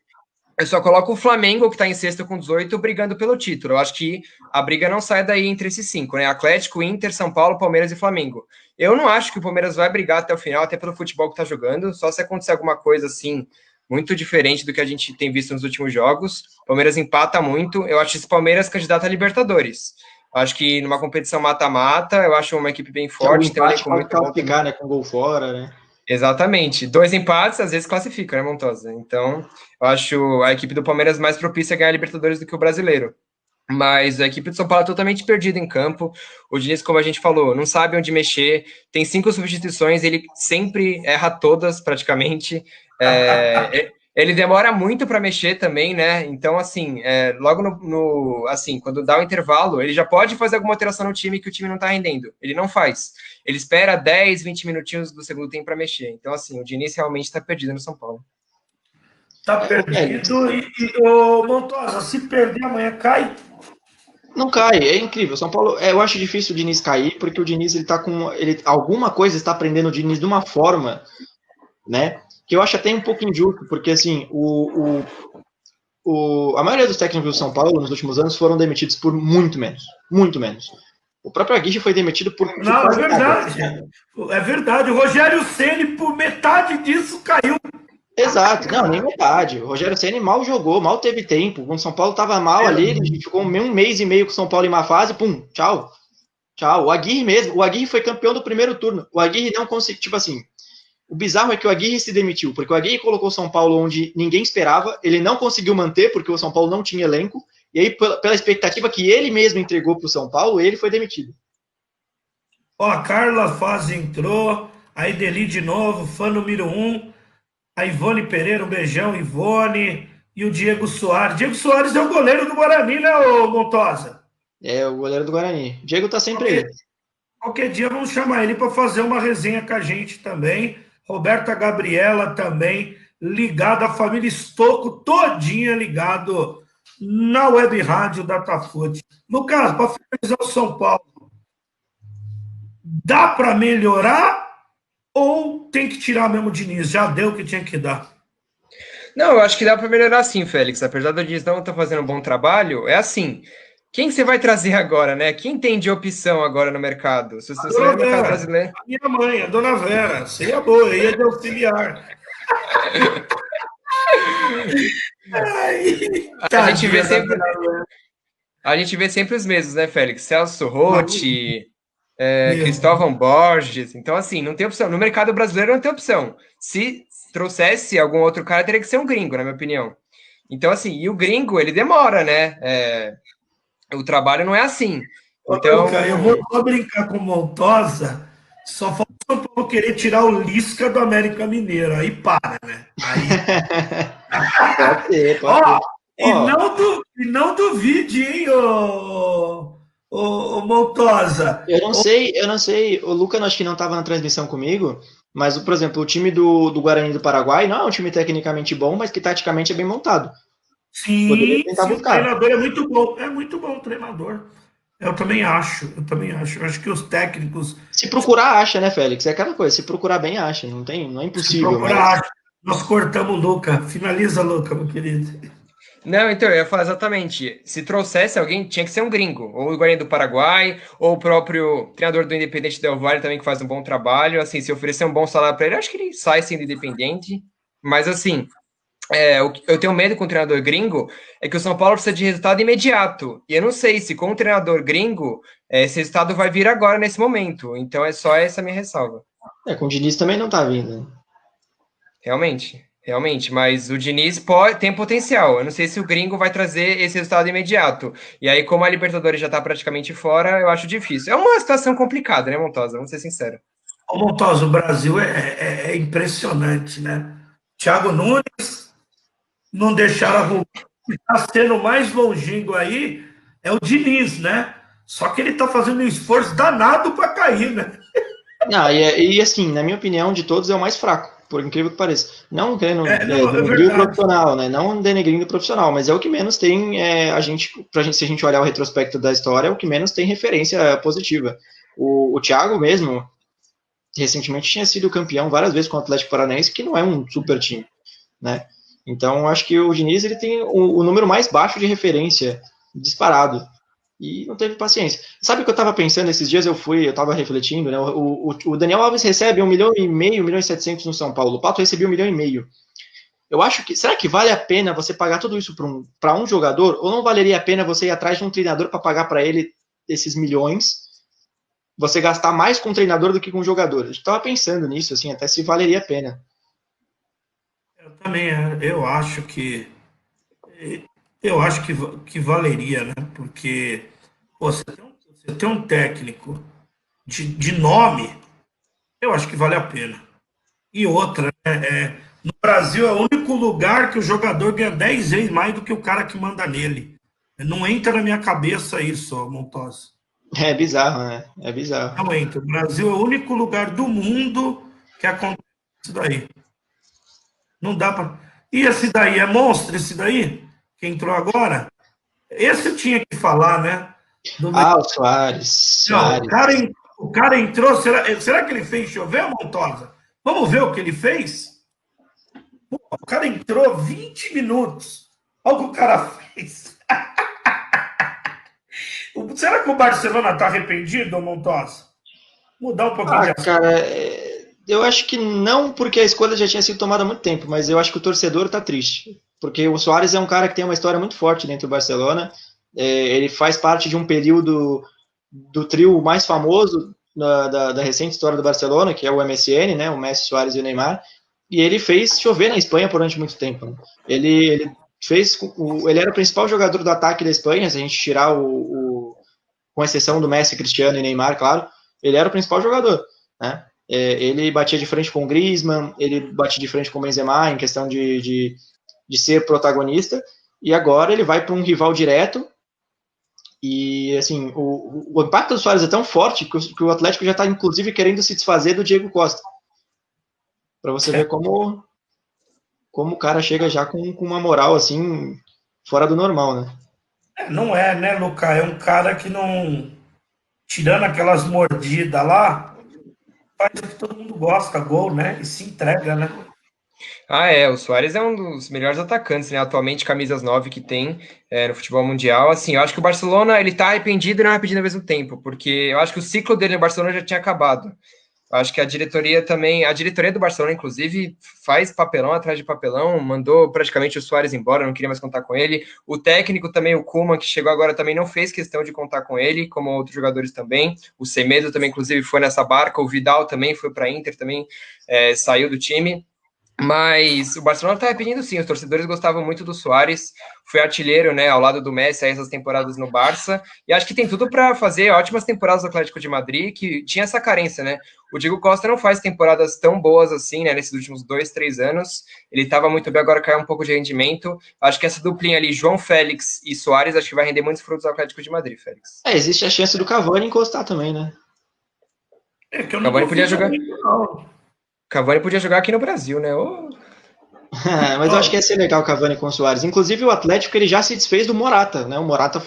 eu só coloco o Flamengo, que está em sexto com 18, brigando pelo título. Eu acho que a briga não sai daí entre esses 5, né? Atlético, Inter, São Paulo, Palmeiras e Flamengo. Eu não acho que o Palmeiras vai brigar até o final, até pelo futebol que está jogando, só se acontecer alguma coisa assim, muito diferente do que a gente tem visto nos últimos jogos. O Palmeiras empata muito. Eu acho esse Palmeiras candidato a Libertadores. Acho que numa competição mata-mata, eu acho uma equipe bem forte. Então, o empate pode classificar, né? Com gol fora, né? Exatamente. 2 empates, às vezes classifica, né, Montosa? Então, eu acho a equipe do Palmeiras mais propícia a ganhar a Libertadores do que o brasileiro. Mas a equipe do São Paulo é totalmente perdida em campo. O Diniz, como a gente falou, não sabe onde mexer. Tem 5 substituições, ele sempre erra todas, praticamente. Ele demora muito para mexer também, né? Então, assim, logo assim, quando dá o intervalo, ele já pode fazer alguma alteração no time que o time não tá rendendo. Ele não faz. Ele espera 10, 20 minutinhos do segundo tempo para mexer. Então, assim, o Diniz realmente está perdido no São Paulo. Tá perdido. E Montosa, se perder amanhã, cai? Não cai, é incrível. São Paulo, eu acho difícil o Diniz cair, porque o Diniz ele tá com. Alguma coisa está prendendo o Diniz de uma forma, né? Que eu acho até um pouco injusto, porque assim, a maioria dos técnicos do São Paulo nos últimos anos foram demitidos por muito menos. Muito menos. O próprio Aguirre foi demitido por. Não, é verdade. É verdade. O Rogério Ceni, por metade disso, caiu. Exato, não, nem metade. O Rogério Ceni mal jogou, mal teve tempo. Quando o São Paulo tava mal ali, ele ficou um mês e meio com o São Paulo em má fase, pum, tchau. Tchau. O Aguirre mesmo, o Aguirre foi campeão do primeiro turno. O Aguirre não conseguiu, tipo assim, o bizarro é que o Aguirre se demitiu, porque o Aguirre colocou o São Paulo onde ninguém esperava, ele não conseguiu manter, porque o São Paulo não tinha elenco, e aí, pela expectativa que ele mesmo entregou pro São Paulo, ele foi demitido. Ó, a Carla Faz entrou, a Ideli de novo, fã número 1. A Ivone Pereira, um beijão, Ivone. E o Diego Soares. Diego Soares é o goleiro do Guarani, né, ô Montosa? É, o goleiro do Guarani. O Diego tá sempre aí. Qualquer dia vamos chamar ele para fazer uma resenha com a gente também. Roberta Gabriela também, ligada, a família Estocco todinha ligado na web rádio Datafute. Lucas, para finalizar o São Paulo, dá para melhorar ou tem que tirar mesmo o Diniz? Já deu o que tinha que dar. Não, eu acho que dá para melhorar sim, Félix. Apesar do Diniz não estar fazendo um bom trabalho, é assim. Quem você vai trazer agora, né? Quem tem de opção agora no mercado? Se você no mercado brasileiro. A minha mãe, a dona Vera. Seria boa, ia de auxiliar. A gente vê sempre os mesmos, né, Félix? Celso Rotti, Cristóvão Borges. Então, assim, não tem opção. No mercado brasileiro não tem opção. Se trouxesse algum outro cara, teria que ser um gringo, na minha opinião. Então, assim, e o gringo, ele demora, né? O trabalho não é assim. Então... Eu vou brincar com o Montosa, só falta o São Paulo querer tirar o Lisca do América Mineiro. Aí para, né? Pode ser, pode ser. E não duvide, hein, ô Montosa. Eu não sei. O Luca, acho que não estava na transmissão comigo, mas, por exemplo, o time do Guarani do Paraguai não é um time tecnicamente bom, mas que taticamente é bem montado. Sim, o treinador é muito bom. É muito bom o treinador. Eu também acho. Eu acho que os técnicos... Se procurar, acha, né, Félix? É aquela coisa, se procurar bem, acha. Não é impossível. Se procurar, acha. Nós cortamos o Luca. Finaliza, Luca, meu querido. Não, então, eu ia falar exatamente. Se trouxesse alguém, tinha que ser um gringo. Ou o Guarani do Paraguai, ou o próprio treinador do Independente Del Valle também, que faz um bom trabalho. Assim, se oferecer um bom salário para ele, acho que ele sai sendo independente. Mas, assim... eu tenho medo com o treinador gringo, é que o São Paulo precisa de resultado imediato. E eu não sei se com o treinador gringo, esse resultado vai vir agora, nesse momento. Então é só essa minha ressalva. Com o Diniz também não tá vindo. Realmente. Realmente, mas o Diniz tem potencial. Eu não sei se o gringo vai trazer esse resultado imediato. E aí, como a Libertadores já tá praticamente fora, eu acho difícil. É uma situação complicada, né, Montosa? Vamos ser sinceros. Ô, Montosa, o Brasil é impressionante, né? Thiago Nunes não deixaram arrumar. Está sendo mais longínquo aí é o Diniz, né? Só que ele está fazendo um esforço danado para cair, né? Não, e assim, na minha opinião, de todos é o mais fraco, por incrível que pareça. Não querendo Não, é denegrir o verdade. profissional, né? Não denegrindo o profissional, mas é o que menos tem, se a gente olhar o retrospecto da história, é o que menos tem referência positiva. O Thiago mesmo, recentemente tinha sido campeão várias vezes com o Atlético Paranaense, que não é um super time, né? Então, acho que o Diniz ele tem o número mais baixo de referência disparado e não teve paciência. Sabe o que eu estava pensando esses dias? Eu estava refletindo, né? O Daniel Alves recebe 1,5 milhão, 1,7 milhões no São Paulo. O Pato recebeu 1,5 milhão. Eu acho que, será que vale a pena você pagar tudo isso para um jogador? Ou não valeria a pena você ir atrás de um treinador para pagar para ele esses milhões? Você gastar mais com um treinador do que com um jogador? Eu estava pensando nisso, assim, até se valeria a pena. Eu também, eu acho que valeria, né? Porque pô, você tem um técnico de nome, eu acho que vale a pena. E outra, no Brasil é o único lugar que o jogador ganha 10 vezes mais do que o cara que manda nele. Não entra na minha cabeça isso, Montosa. É bizarro, né? É bizarro. Não entra. O Brasil é o único lugar do mundo que acontece isso daí. Não dá para. E esse daí é monstro, esse daí? Que entrou agora? Esse eu tinha que falar, né? Do... Ah, o Soares. Não, Soares. o cara entrou. Será que ele fez chover, Montosa? Vamos ver o que ele fez? Pô, o cara entrou 20 minutos. Olha o que o cara fez. Será que o Barcelona está arrependido, Montosa? Mudar um pouquinho de Ah, assunto. cara, eu acho que não, porque a escolha já tinha sido tomada há muito tempo, mas eu acho que o torcedor tá triste. Porque o Soares é um cara que tem uma história muito forte dentro do Barcelona. Ele faz parte de um período do trio mais famoso da recente história do Barcelona, que é o MSN, né? O Messi, Soares e o Neymar. E ele fez chover na Espanha durante muito tempo. Né? Ele ele era o principal jogador do ataque da Espanha, se a gente tirar com exceção do Messi, Cristiano e Neymar, claro, ele era o principal jogador, né? Ele batia de frente com o Griezmann, ele batia de frente com o Benzema em questão de ser protagonista, e agora ele vai para um rival direto, e assim, o impacto do Suárez é tão forte que o Atlético já está inclusive querendo se desfazer do Diego Costa, para você ver como o cara chega já com uma moral assim, fora do normal, né? Não é, né, Luca? É um cara que não. Tirando aquelas mordidas lá, faz o que todo mundo gosta, gol, né? E se entrega, né? Ah, o Suárez é um dos melhores atacantes, né? Atualmente, camisas 9 que tem no futebol mundial. Assim, eu acho que o Barcelona, ele tá arrependido e não arrependido ao mesmo tempo, porque eu acho que o ciclo dele no Barcelona já tinha acabado. Eu acho que a diretoria do Barcelona, inclusive, faz papelão atrás de papelão, mandou praticamente o Suárez embora, não queria mais contar com ele. O técnico também, o Koeman, que chegou agora, também não fez questão de contar com ele, como outros jogadores também. O Semedo também, inclusive, foi nessa barca. O Vidal também foi para a Inter, também saiu do time. Mas o Barcelona está repetindo sim, os torcedores gostavam muito do Suárez, foi artilheiro, né, ao lado do Messi, aí essas temporadas no Barça, e acho que tem tudo para fazer ótimas temporadas do Atlético de Madrid, que tinha essa carência, né? O Diego Costa não faz temporadas tão boas assim, né, nesses últimos 2, 3 anos, ele estava muito bem, agora caiu um pouco de rendimento, acho que essa duplinha ali, João Félix e Suárez, acho que vai render muitos frutos ao Atlético de Madrid, Félix. Existe a chance do Cavani encostar também, né? Que eu não Cavani podia duvido jogar. muito, não. Cavani podia jogar aqui no Brasil, né? Mas eu acho que ia ser legal o Cavani com o Soares. Inclusive o Atlético ele já se desfez do Morata, né? O Morata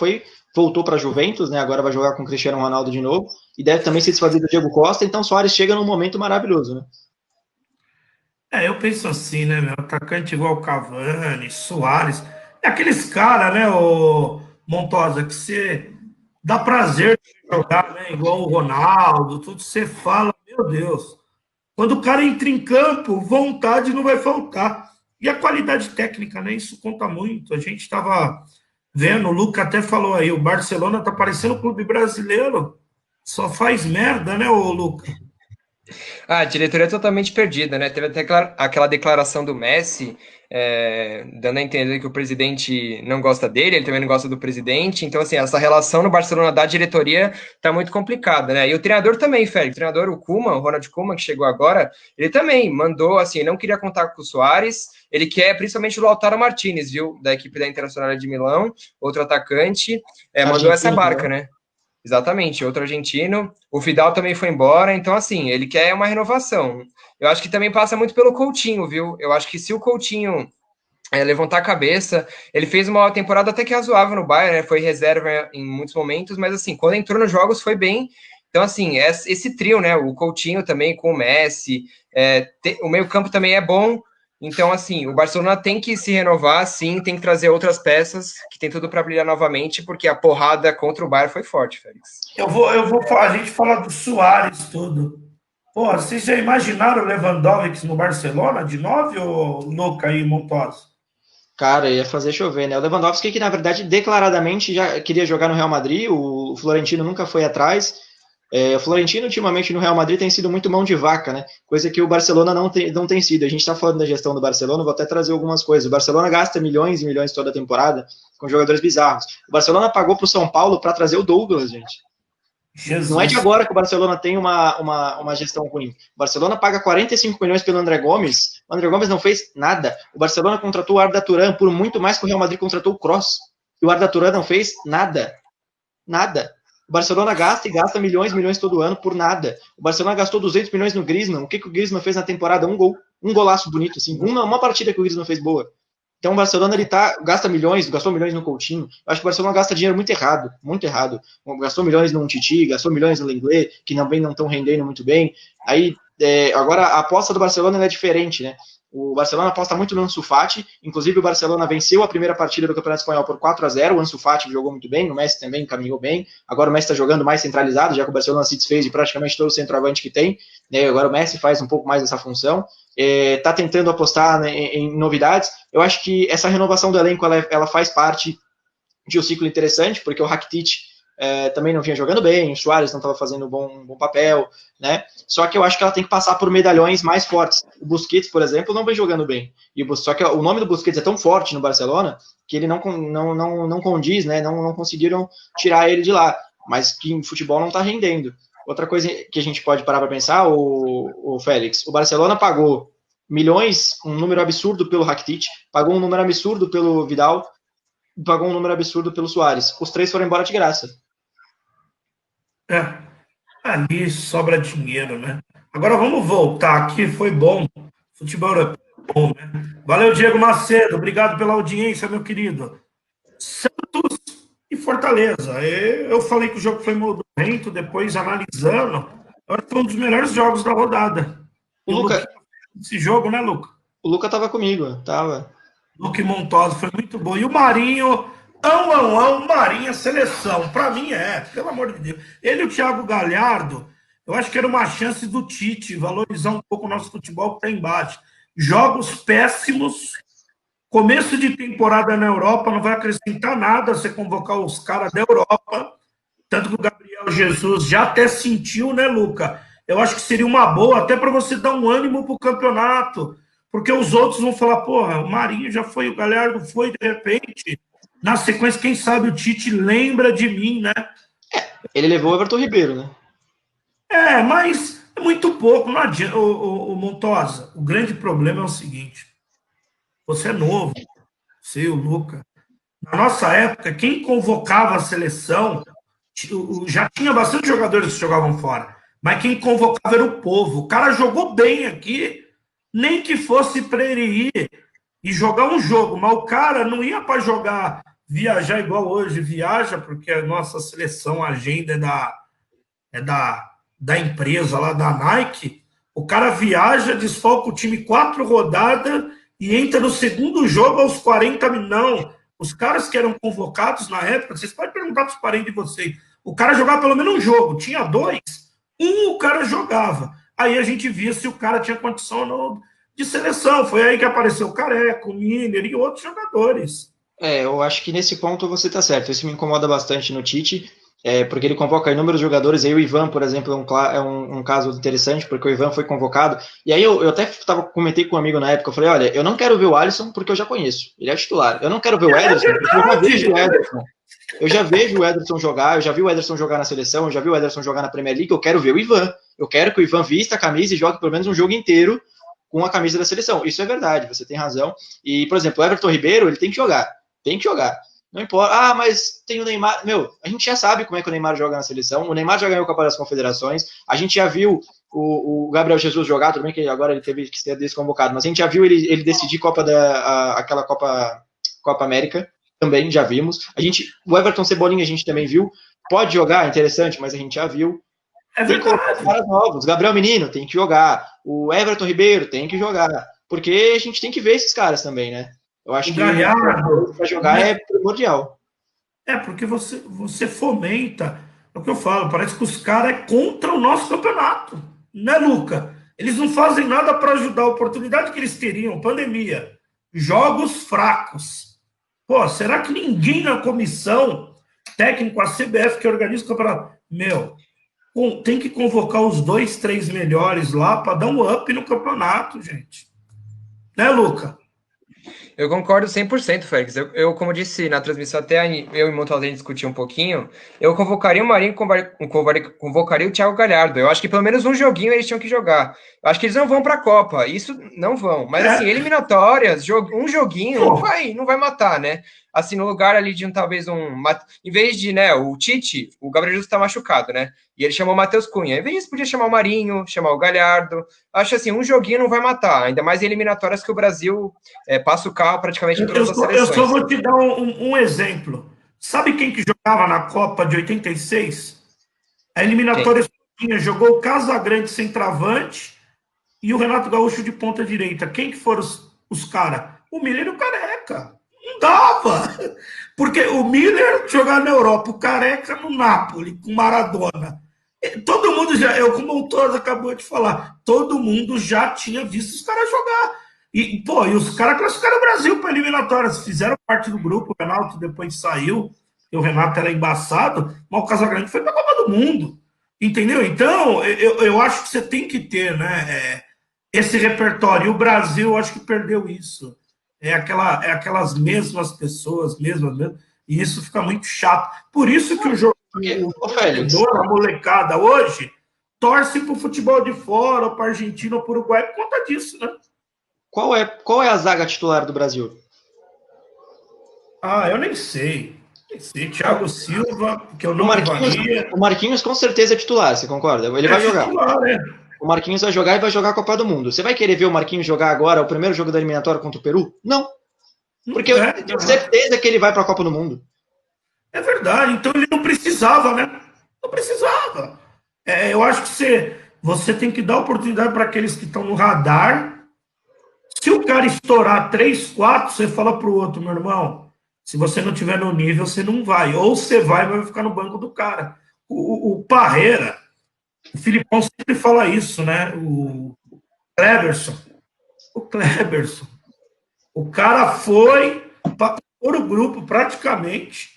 voltou para a Juventus, né? Agora vai jogar com o Cristiano Ronaldo de novo e deve também se desfazer do Diego Costa. Então o Soares chega num momento maravilhoso, né? Eu penso assim, né, meu? Atacante igual Cavani, Soares. É aqueles caras, né, o Montosa, que você dá prazer de jogar, né? Igual o Ronaldo, tudo você fala, meu Deus. Quando o cara entra em campo, vontade não vai faltar. E a qualidade técnica, né? Isso conta muito. A gente estava vendo, o Luca até falou aí, o Barcelona tá parecendo um clube brasileiro. Só faz merda, né, ô Luca? A diretoria é totalmente perdida, né? Teve até aquela declaração do Messi, dando a entender que o presidente não gosta dele, ele também não gosta do presidente. Então, assim, essa relação no Barcelona da diretoria tá muito complicada, né? E o treinador também, Félix, o treinador, o Ronald Koeman, que chegou agora, ele também mandou, assim, não queria contar com o Suárez, ele quer principalmente o Lautaro Martinez, viu? Da equipe da Internacional de Milão, outro atacante, mandou essa barca, né? Exatamente, outro argentino. O Vidal também foi embora, então assim, ele quer uma renovação. Eu acho que também passa muito pelo Coutinho, viu? Eu acho que se o Coutinho levantar a cabeça, ele fez uma temporada até que razoável no Bayern, né? Foi reserva em muitos momentos, mas assim, quando entrou nos jogos foi bem. Então assim, esse trio, né? O Coutinho também com o Messi, o meio-campo também é bom. Então, assim, o Barcelona tem que se renovar, sim, tem que trazer outras peças que tem tudo para brilhar novamente, porque a porrada contra o Bayern foi forte, Félix. A gente fala do Suárez tudo. Pô, vocês já imaginaram o Lewandowski no Barcelona de 9 ou Luca aí, Montosa? Cara, ia fazer chover, né? O Lewandowski, que na verdade declaradamente já queria jogar no Real Madrid, o Florentino nunca foi atrás. O Florentino, ultimamente, no Real Madrid tem sido muito mão de vaca, né? Coisa que o Barcelona não tem sido. A gente está falando da gestão do Barcelona, vou até trazer algumas coisas. O Barcelona gasta milhões e milhões toda a temporada com jogadores bizarros. O Barcelona pagou para o São Paulo para trazer o Douglas, gente. Jesus. Não é de agora que o Barcelona tem uma gestão ruim. O Barcelona paga 45 milhões pelo André Gomes. O André Gomes não fez nada. O Barcelona contratou o Arda Turan por muito mais que o Real Madrid contratou o Kroos. E o Arda Turan não fez nada. Nada. O Barcelona gasta e gasta milhões todo ano por nada. O Barcelona gastou 200 milhões no Griezmann. O que o Griezmann fez na temporada? Um gol. Um golaço bonito, assim. Uma partida que o Griezmann fez boa. Então o Barcelona gastou milhões no Coutinho. Eu acho que o Barcelona gasta dinheiro muito errado, muito errado. Gastou milhões no Titi, gastou milhões no Lenglet, que também não estão rendendo muito bem. Aí, agora a aposta do Barcelona é diferente, né? O Barcelona aposta muito no Ansu Fati, inclusive o Barcelona venceu a primeira partida do Campeonato Espanhol por 4-0, o Ansu Fati jogou muito bem, o Messi também caminhou bem, agora o Messi está jogando mais centralizado, já que o Barcelona se desfez de praticamente todo o centroavante que tem, né? Agora o Messi faz um pouco mais dessa função, está tentando apostar, né, em novidades. Eu acho que essa renovação do elenco ela faz parte de um ciclo interessante, porque o Rakitic também não vinha jogando bem, o Suárez não estava fazendo um bom papel, né? Só que eu acho que ela tem que passar por medalhões mais fortes. O Busquets, por exemplo, não vem jogando bem. Só que o nome do Busquets é tão forte no Barcelona que ele não condiz, né? Não conseguiram tirar ele de lá. Mas que em futebol não está rendendo. Outra coisa que a gente pode parar para pensar, o Félix, o Barcelona pagou milhões, um número absurdo pelo Rakitic, pagou um número absurdo pelo Vidal, pagou um número absurdo pelo Suárez. Os três foram embora de graça. Ali sobra dinheiro, né? Agora vamos voltar aqui, foi bom. Futebol é bom, né? Valeu, Diego Macedo, obrigado pela audiência, meu querido. Santos e Fortaleza. Eu falei que o jogo foi modorrento, depois analisando. Agora foi um dos melhores jogos da rodada. O Luca, esse jogo, né, Luca? O Luca tava comigo, tava. Luca Montosa foi muito bom. E o Marinho, Marinho, seleção. Para mim pelo amor de Deus. Ele e o Thiago Galhardo, eu acho que era uma chance do Tite valorizar um pouco o nosso futebol que está embaixo. Jogos péssimos, começo de temporada na Europa, não vai acrescentar nada você convocar os caras da Europa. Tanto que o Gabriel Jesus já até sentiu, né, Luca? Eu acho que seria uma boa, até para você dar um ânimo para o campeonato. Porque os outros vão falar, porra, o Marinho já foi, o Galhardo foi, de repente. Na sequência, quem sabe o Tite lembra de mim, né? Ele levou o Everton Ribeiro, né? Mas é muito pouco, não adianta. O Montosa, o grande problema é o seguinte: você é novo, você e o Luca. Na nossa época, quem convocava a seleção, já tinha bastante jogadores que jogavam fora, mas quem convocava era o povo. O cara jogou bem aqui, nem que fosse para ele ir e jogar um jogo, mas o cara não ia para jogar, viajar igual hoje, viaja, porque a nossa seleção, a agenda é da empresa lá, da Nike. O cara viaja, desfalca o time 4 rodadas e entra no segundo jogo aos 40 minutos. Não, os caras que eram convocados na época, vocês podem perguntar para os parentes de vocês, o cara jogava pelo menos um jogo, tinha 2, o cara jogava. Aí a gente via se o cara tinha condição de seleção. Foi aí que apareceu o Careca, o Miner e outros jogadores. Eu acho que nesse ponto você está certo. Isso me incomoda bastante no Tite. porque ele convoca inúmeros jogadores, aí o Ivan, por exemplo, é um caso interessante, porque o Ivan foi convocado, e aí eu até comentei com um amigo na época, eu falei, olha, eu não quero ver o Alisson porque eu já conheço, ele é titular, eu não quero ver o Ederson porque eu já vejo o Ederson, jogar, eu já vi o Ederson jogar na seleção, eu já vi o Ederson jogar na Premier League, eu quero ver o Ivan, eu quero que o Ivan vista a camisa e jogue pelo menos um jogo inteiro com a camisa da seleção, isso é verdade, você tem razão, e, por exemplo, o Everton Ribeiro, ele tem que jogar, não importa, mas tem o Neymar. Meu, a gente já sabe como é que o Neymar joga na seleção. O Neymar já ganhou a Copa das Confederações. A gente já viu o Gabriel Jesus jogar, tudo bem que agora ele teve que ser desconvocado, mas a gente já viu ele decidir aquela Copa América, também já vimos. O Everton Cebolinha a gente também viu. Pode jogar, interessante, mas a gente já viu. Tem caras novos. Gabriel Menino tem que jogar. O Everton Ribeiro tem que jogar. Porque a gente tem que ver esses caras também, né? Eu acho que para jogar é primordial. Porque você fomenta, é o que eu falo, parece que os caras é contra o nosso campeonato, né, Luca? Eles não fazem nada para ajudar a oportunidade que eles teriam, pandemia, jogos fracos. Pô, será que ninguém na comissão técnica, a CBF, que organiza o campeonato, tem que convocar os 2, 3 melhores lá para dar um up no campeonato, gente. Né, Luca? Eu concordo 100%, Félix. Eu, como disse na transmissão, até eu e o Montalvo discutir um pouquinho, eu convocaria o Marinho, convocaria o Thiago Galhardo. Eu acho que pelo menos um joguinho eles tinham que jogar. Eu acho que eles não vão para a Copa, isso não vão. Mas assim, eliminatórias, um joguinho não vai matar, né? Assim, no lugar ali de talvez em vez de, né, o Tite, o Gabriel Jesus está machucado, né? E ele chamou o Matheus Cunha. Em vez disso, podia chamar o Marinho, chamar o Galhardo. Acho assim, um joguinho não vai matar, ainda mais em eliminatórias que o Brasil passa o carro praticamente em todas as seleções. Eu só vou te dar um exemplo. Sabe quem que jogava na Copa de 86? A eliminatória jogou o Casagrande centroavante e o Renato Gaúcho de ponta direita. Quem que foram os caras? O Miller e o Careca. Não dava. Porque o Miller jogava na Europa, o Careca no Napoli, com Maradona. Todo mundo como o Montosa acabou de falar, todo mundo já tinha visto os caras jogar. E os caras classificaram o Brasil para eliminatórias, fizeram parte do grupo, o Renato depois saiu, e o Renato era embaçado, mas o Casagrande foi para a Copa do Mundo. Entendeu? Então, eu acho que você tem que ter, né, esse repertório. E o Brasil, eu acho que perdeu isso. Aquelas mesmas pessoas, e isso fica muito chato. Por isso que o jogador, a molecada hoje, torce para o futebol de fora, ou para a Argentina, ou para o Uruguai, por conta disso, né? Qual é a zaga titular do Brasil? Eu nem sei. Thiago Silva, que eu não valia. O Marquinhos com certeza é titular, você concorda? Ele vai jogar. Titular, né? O Marquinhos vai jogar e vai jogar a Copa do Mundo. Você vai querer ver o Marquinhos jogar agora o primeiro jogo da eliminatória contra o Peru? Não. Porque eu tenho certeza que ele vai para a Copa do Mundo. É verdade. Então ele não precisava, né? Não precisava. Eu acho que você tem que dar oportunidade para aqueles que estão no radar. Se o cara estourar 3, 4, você fala pro outro, meu irmão, se você não tiver no nível, você não vai. Ou você vai ficar no banco do cara. O Parreira, o Filipão sempre fala isso, né? O Kleberson. O cara foi para o grupo praticamente.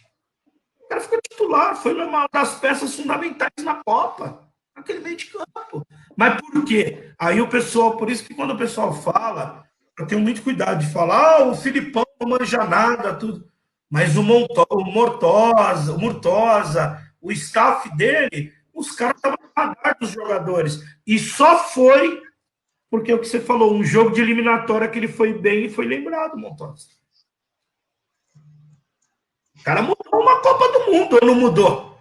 O cara ficou titular, foi uma das peças fundamentais na Copa, naquele meio de campo. Mas por quê? Aí o pessoal, por isso que quando o pessoal fala, eu tenho muito cuidado de falar, o Filipão não manja nada, tudo. Mas o Murtosa, o staff dele, os caras estavam pagando os jogadores. E só foi porque o que você falou, um jogo de eliminatória que ele foi bem e foi lembrado, Montosa. O cara mudou uma Copa do Mundo, ou não mudou?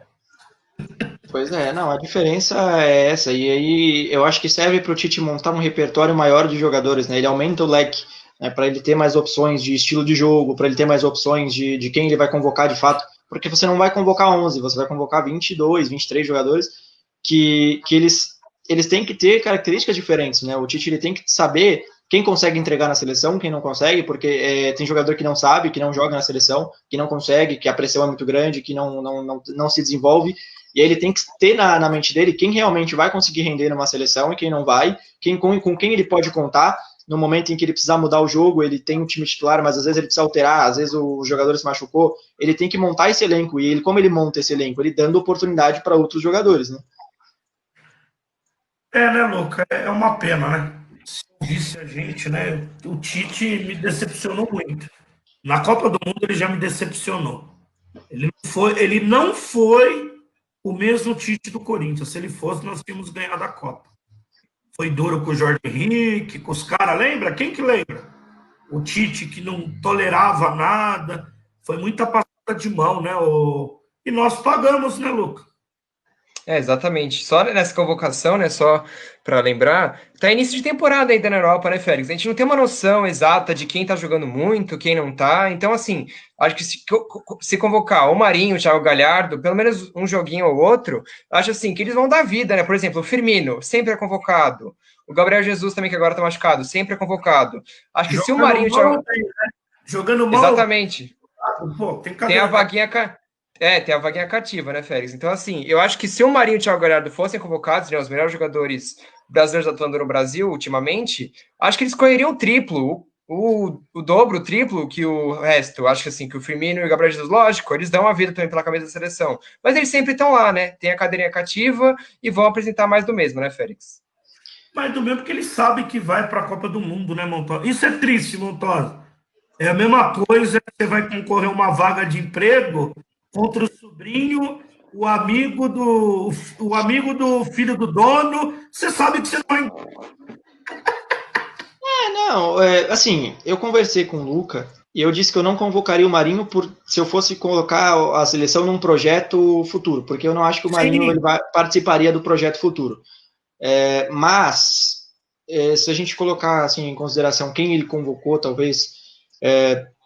Pois é, não, a diferença é essa, e aí eu acho que serve para o Tite montar um repertório maior de jogadores, né? Ele aumenta o leque, né, para ele ter mais opções de estilo de jogo, para ele ter mais opções de quem ele vai convocar de fato, porque você não vai convocar 11, você vai convocar 22, 23 jogadores que eles têm que ter características diferentes, né? O Tite ele tem que saber quem consegue entregar na seleção, quem não consegue, porque tem jogador que não sabe, que não joga na seleção, que não consegue, que a pressão é muito grande, que não se desenvolve, e aí ele tem que ter na mente dele quem realmente vai conseguir render numa seleção e quem não vai, com quem ele pode contar, no momento em que ele precisar mudar o jogo, ele tem um time titular, mas às vezes ele precisa alterar, às vezes o jogador se machucou, ele tem que montar esse elenco, e ele, como ele monta esse elenco? Ele dando oportunidade para outros jogadores, né? Né, Luca? É uma pena, né? Se eu disse a gente, né? O Tite me decepcionou muito. Na Copa do Mundo ele já me decepcionou. Ele não foi o mesmo Tite do Corinthians. Se ele fosse, nós tínhamos ganhado a Copa. Foi duro com o Jorge Henrique, com os caras, lembra? Quem que lembra? O Tite que não tolerava nada. Foi muita passada de mão, né? E nós pagamos, né, Luca? Exatamente. Só nessa convocação, né? Só para lembrar, tá início de temporada ainda na Europa, né, Félix? A gente não tem uma noção exata de quem tá jogando muito, quem não tá. Então, assim, acho que se convocar o Marinho, o Thiago Galhardo, pelo menos um joguinho ou outro, acho assim que eles vão dar vida, né? Por exemplo, o Firmino sempre é convocado. O Gabriel Jesus também, que agora tá machucado, sempre é convocado. Acho que se o Marinho. Jogando mal. Exatamente. Pô, tem a vaguinha. Tem a vaguinha cativa, né, Félix? Então, assim, eu acho que se o Marinho e o Thiago Galhardo fossem convocados, né, os melhores jogadores brasileiros atuando no Brasil ultimamente, acho que eles correriam o triplo, o dobro, o triplo que o resto. Acho que assim, que o Firmino e o Gabriel Jesus, lógico, eles dão a vida também pela camisa da seleção. Mas eles sempre estão lá, né? Tem a cadeirinha cativa e vão apresentar mais do mesmo, né, Félix? Mais do mesmo porque eles sabem que vai para a Copa do Mundo, né, Montosa? Isso é triste, Montosa. É a mesma coisa que você vai concorrer a uma vaga de emprego contra o sobrinho, o amigo do filho do dono, você sabe que você não vai. Não, assim, eu conversei com o Luca e eu disse que eu não convocaria o Marinho se eu fosse colocar a seleção num projeto futuro, porque eu não acho que o Marinho ele participaria do projeto futuro. Mas, se a gente colocar assim, em consideração quem ele convocou, talvez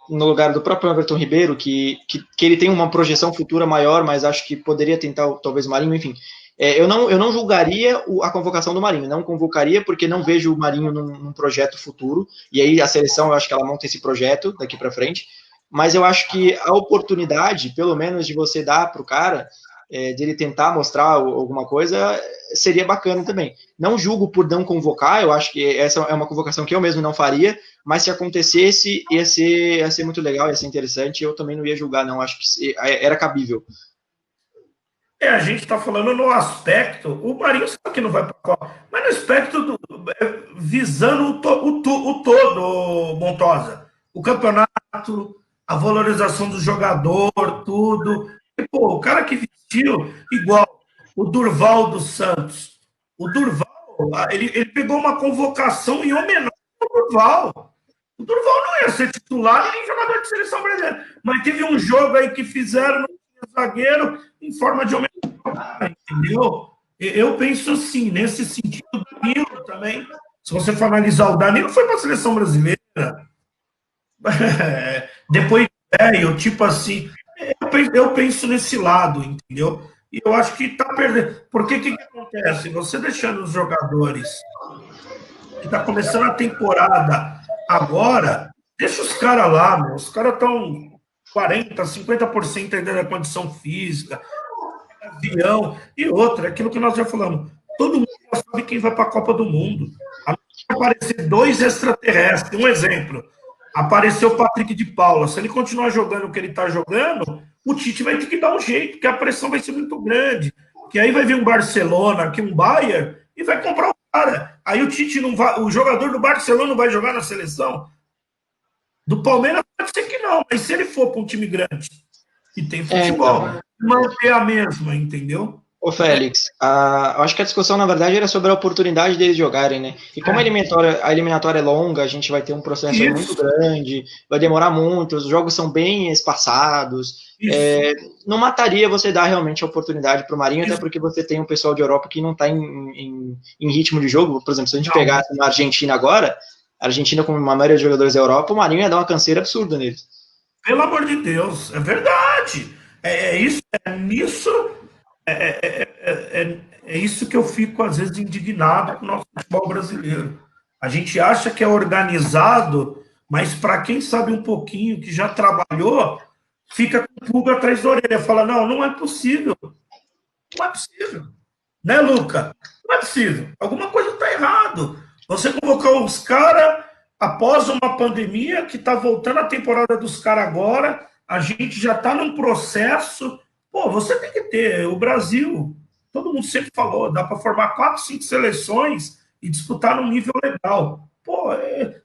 no lugar do próprio Everton Ribeiro, que ele tem uma projeção futura maior, mas acho que poderia tentar talvez o Marinho, enfim. Eu não julgaria a convocação do Marinho, não convocaria porque não vejo o Marinho num projeto futuro, e aí a seleção, eu acho que ela monta esse projeto daqui para frente, mas eu acho que a oportunidade, pelo menos de você dar para o cara, de ele tentar mostrar alguma coisa, seria bacana também. Não julgo por não convocar, eu acho que essa é uma convocação que eu mesmo não faria, mas se acontecesse, ia ser muito legal, ia ser interessante, eu também não ia julgar, não, acho que era cabível. A gente está falando no aspecto, o Marinho sabe que não vai para a Copa, mas no aspecto visando o todo, Montosa. O campeonato, a valorização do jogador, tudo. E, pô, o cara que vestiu igual o Durval dos Santos. O Durval, ele pegou uma convocação em homenagem ao Durval. O Durval não ia ser titular nem jogador de seleção brasileira. Mas teve um jogo aí que fizeram no zagueiro em forma de homenagem, entendeu? Eu penso assim, nesse sentido, o Danilo também. Se você for analisar, o Danilo foi para a seleção brasileira. Depois, tipo assim, eu penso nesse lado, entendeu? E eu acho que está perdendo. Porque o que acontece? Você deixando os jogadores que está começando a temporada agora, deixa os caras lá, meu. Os caras estão 40%, 50% ainda da condição física, avião, e outra, aquilo que nós já falamos, todo mundo já sabe quem vai para a Copa do Mundo. Aparecer 2 extraterrestres, um exemplo, apareceu o Patrick de Paula, se ele continuar jogando o que ele está jogando, o Tite vai ter que dar um jeito, porque a pressão vai ser muito grande, que aí vai vir um Barcelona, aqui um Bayern, e vai comprar o cara. Aí o Tite não vai, o jogador do Barcelona não vai jogar na seleção. Do Palmeiras pode ser que não, mas se ele for para um time grande e tem futebol, manter a mesma, entendeu? Ô Félix, eu acho que a discussão, na verdade, era sobre a oportunidade deles jogarem, né? E como a eliminatória é longa, a gente vai ter um processo muito grande, vai demorar muito, os jogos são bem espaçados. Não mataria você dar realmente a oportunidade para o Marinho, até porque você tem um pessoal de Europa que não está em ritmo de jogo. Por exemplo, se a gente pegar a Argentina agora, a Argentina, com a maioria dos jogadores da Europa, o Marinho ia dar uma canseira absurda neles. Pelo amor de Deus, é verdade. É isso que eu fico, às vezes, indignado com o nosso futebol brasileiro. A gente acha que é organizado, mas para quem sabe um pouquinho, que já trabalhou, fica com pulga atrás da orelha. Fala, não é possível. Não é possível. Né, Luca? Não é possível. Alguma coisa está errado. Você convocou os caras após uma pandemia que está voltando a temporada dos caras agora, a gente já está num processo. Pô, você tem que ter. O Brasil, todo mundo sempre falou, dá para formar 4, 5 seleções e disputar num nível legal. Pô,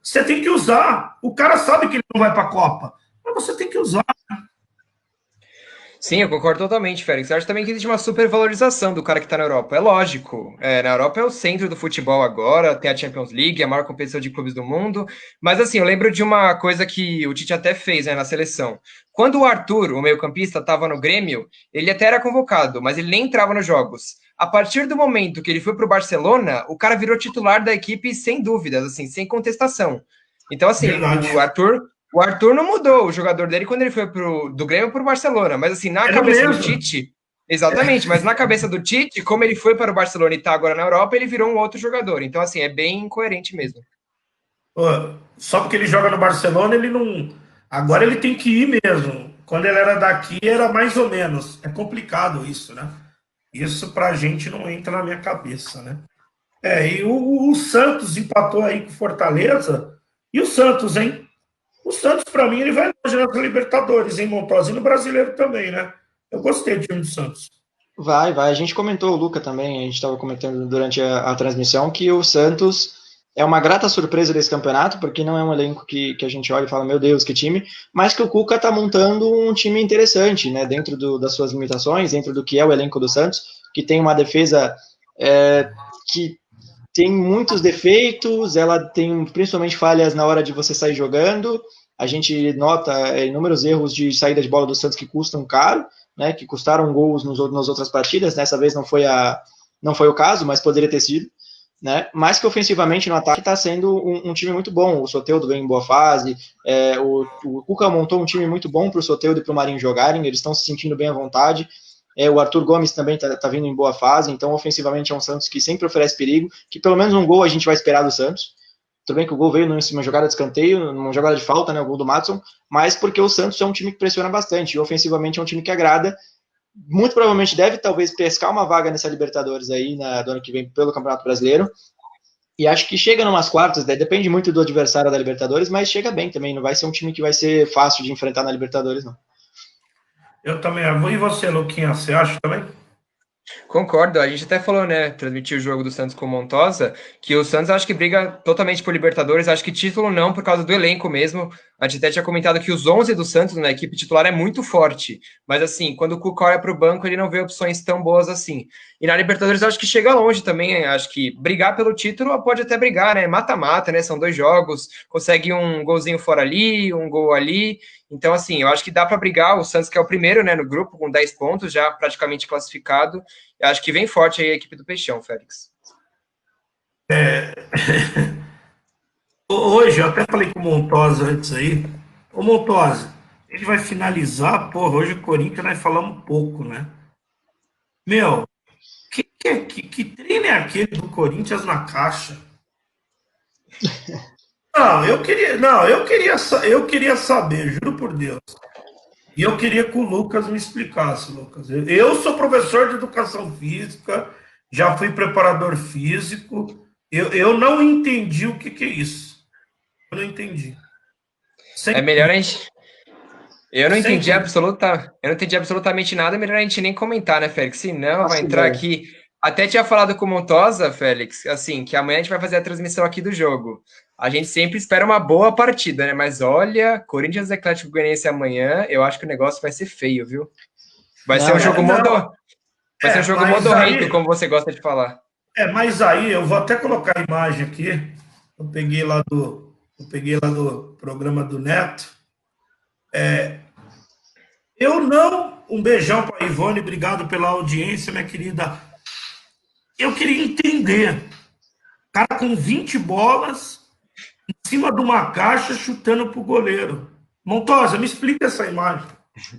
você tem que usar. O cara sabe que ele não vai para a Copa, mas você tem que usar. Sim, eu concordo totalmente, Félix. Eu acho também que existe uma supervalorização do cara que tá na Europa. É lógico. Na Europa é o centro do futebol agora, tem a Champions League, a maior competição de clubes do mundo. Mas assim, eu lembro de uma coisa que o Tite até fez, né, na seleção. Quando o Arthur, o meio-campista, estava no Grêmio, ele até era convocado, mas ele nem entrava nos jogos. A partir do momento que ele foi pro Barcelona, o cara virou titular da equipe sem dúvidas, assim, sem contestação. Então, assim, Verdade. o Arthur não mudou o jogador dele quando ele foi do Grêmio para o Barcelona, mas assim, na cabeça do Tite, exatamente, mas na cabeça do Tite, como ele foi para o Barcelona e está agora na Europa, ele virou um outro jogador. Então, assim, é bem incoerente mesmo. Só porque ele joga no Barcelona, ele não. Agora ele tem que ir mesmo. Quando ele era daqui, era mais ou menos. É complicado isso, né? Isso pra gente não entra na minha cabeça, né? E o Santos empatou aí com o Fortaleza. E o Santos, hein? O Santos, para mim, ele vai longe nas Libertadores, hein, Montosa? E no Brasileiro também, né? Eu gostei do time do Santos. Vai. A gente comentou, o Luca também, a gente estava comentando durante a transmissão, que o Santos é uma grata surpresa desse campeonato, porque não é um elenco que a gente olha e fala, meu Deus, que time, mas que o Cuca está montando um time interessante, né, dentro das suas limitações, dentro do que é o elenco do Santos, que tem uma defesa que tem muitos defeitos, ela tem principalmente falhas na hora de você sair jogando, a gente nota inúmeros erros de saída de bola do Santos que custam caro, né, que custaram gols nas outras partidas, dessa vez não foi o caso, mas poderia ter sido, né, mas que ofensivamente no ataque está sendo um time muito bom, o Soteldo vem em boa fase, o Cuca montou um time muito bom para o Soteldo e para o Marinho jogarem, eles estão se sentindo bem à vontade, o Arthur Gomes também tá vindo em boa fase, então ofensivamente é um Santos que sempre oferece perigo, que pelo menos um gol a gente vai esperar do Santos. Tudo bem que o gol veio numa jogada de escanteio, numa jogada de falta, né, o gol do Maddson, mas porque o Santos é um time que pressiona bastante, e ofensivamente é um time que agrada, muito provavelmente deve talvez pescar uma vaga nessa Libertadores aí do ano que vem pelo Campeonato Brasileiro, e acho que chega numas quartas, né, depende muito do adversário da Libertadores, mas chega bem também, não vai ser um time que vai ser fácil de enfrentar na Libertadores, não. Eu também. E você, Luquinha, você acha também? Concordo, a gente até falou, né, transmitir o jogo do Santos com o Montosa, que o Santos acho que briga totalmente por Libertadores, acho que título não, por causa do elenco mesmo, a gente até tinha comentado que os 11 do Santos na equipe titular é muito forte, mas assim, quando o Cuca olha para o banco, ele não vê opções tão boas assim, e na Libertadores eu acho que chega longe também, acho que brigar pelo título pode até brigar, né, mata-mata, né, são 2 jogos, consegue um golzinho fora ali, um gol ali, então assim, eu acho que dá para brigar, o Santos que é o primeiro, né, no grupo, com 10 pontos, já praticamente classificado. Eu acho que vem forte aí a equipe do Peixão, Félix. Hoje, eu até falei com o Montosa antes aí. Ô, Montosa, ele vai finalizar, porra, hoje o Corinthians nós falamos pouco, né? Meu, que treino é aquele do Corinthians na caixa? Eu queria saber, juro por Deus. E eu queria que o Lucas me explicasse, Lucas. Eu sou professor de educação física, já fui preparador físico. Eu não entendi o que é isso. Eu não entendi. É melhor a gente. Eu não entendi absolutamente nada, é melhor a gente nem comentar, né, Félix? Senão vai entrar aqui. Até tinha falado com o Montosa, Félix, assim, que amanhã a gente vai fazer a transmissão aqui do jogo. A gente sempre espera uma boa partida, né? Mas olha, Corinthians e Atlético Goianiense amanhã, eu acho que o negócio vai ser feio, viu? Vai ser um jogo modorrento, como você gosta de falar. Mas aí eu vou até colocar a imagem aqui. Eu peguei lá do programa do Neto. Um beijão para a Ivone, obrigado pela audiência, minha querida. Eu queria entender. Cara com 20 bolas em cima de uma caixa chutando pro goleiro. Montosa, me explica essa imagem.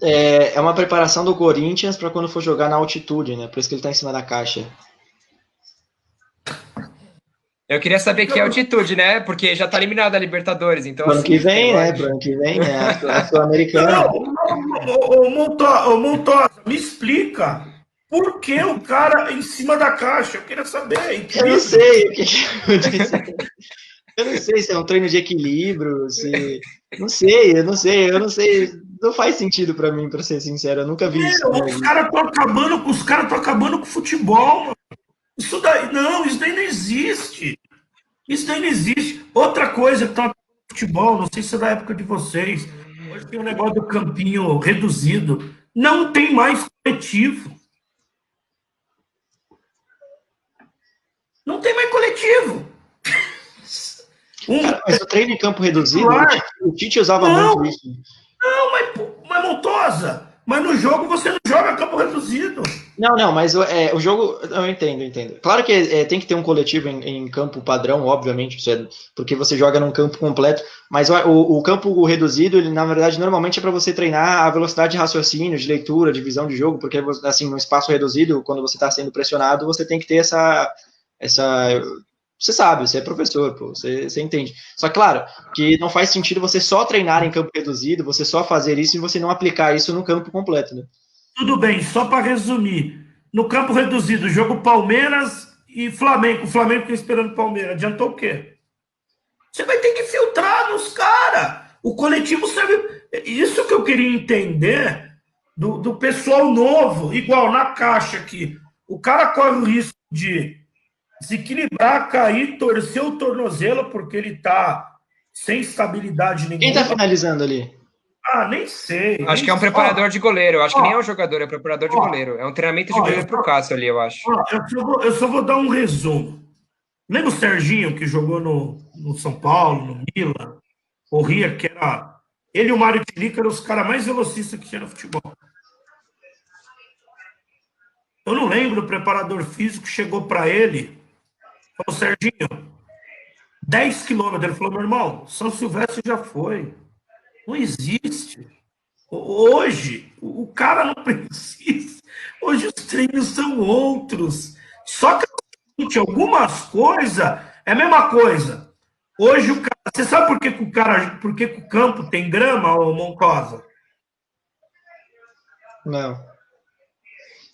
É uma preparação do Corinthians para quando for jogar na altitude, né? Por isso que ele tá em cima da caixa. Eu queria saber que altitude, né? Porque já tá eliminado a Libertadores, então... Pro ano que vem, né? Pro ano que vem, né? A Sul-Americana. Montosa, me explica. Por que o cara em cima da caixa? Eu queria saber. Eu não sei o que eu disse. Eu não sei se é um treino de equilíbrio, se. Não sei, eu não sei, eu não sei. Não faz sentido pra mim, pra ser sincero. Eu nunca vi isso na minha Os vida. caras estão acabando, os caras estão acabando com o futebol, mano. Isso daí não existe. Isso daí não existe. Outra coisa que tá no futebol, não sei se é da época de vocês. Hoje tem um negócio do campinho reduzido. Não tem mais coletivo. Não tem mais coletivo. Um Cara, mas o treino em campo reduzido, titular. O Tite usava Não, muito isso. não, mas Montosa. Mas no jogo você não joga campo reduzido. Não, não, mas o jogo. Eu entendo, eu entendo. Claro que tem que ter um coletivo em campo padrão, obviamente, porque você joga num campo completo, mas o campo reduzido, ele na verdade normalmente é para você treinar a velocidade de raciocínio, de leitura, de visão de jogo, porque assim, no espaço reduzido, quando você está sendo pressionado, você tem que ter essa. Você sabe, você é professor, pô, você entende. Só que, claro, que não faz sentido você só treinar em campo reduzido, você só fazer isso e você não aplicar isso no campo completo, né? Tudo bem, só para resumir. No campo reduzido, jogo Palmeiras e Flamengo. O Flamengo fica esperando o Palmeiras. Adiantou o quê? Você vai ter que filtrar nos caras. O coletivo serve. Isso que eu queria entender do pessoal novo, igual na caixa aqui. O cara corre o risco de desequilibrar, cair, torcer o tornozelo, porque ele tá sem estabilidade Quem tá nenhuma. finalizando ali? Ah, nem sei. Acho Nem que é um sei. preparador de goleiro. Acho que nem é um jogador, é um preparador de Ó, goleiro. É um treinamento de ó, goleiro pro Cássio ali, eu acho. eu só vou dar um resumo. Lembra o Serginho, que jogou no São Paulo, no Milan? Corria, que era. Ele e o Mário Tilica eram os caras mais velocistas que tinha no futebol. Eu não lembro, o preparador físico chegou para ele, falou: Serginho, 10 quilômetros. Ele falou: meu irmão, São Silvestre já foi. Não existe. Hoje, o cara não precisa. Hoje os treinos são outros. Só que algumas coisas é a mesma coisa. Hoje o cara. Você sabe por que, que o cara. Por que, que o campo tem grama, ô Moncosa? Não.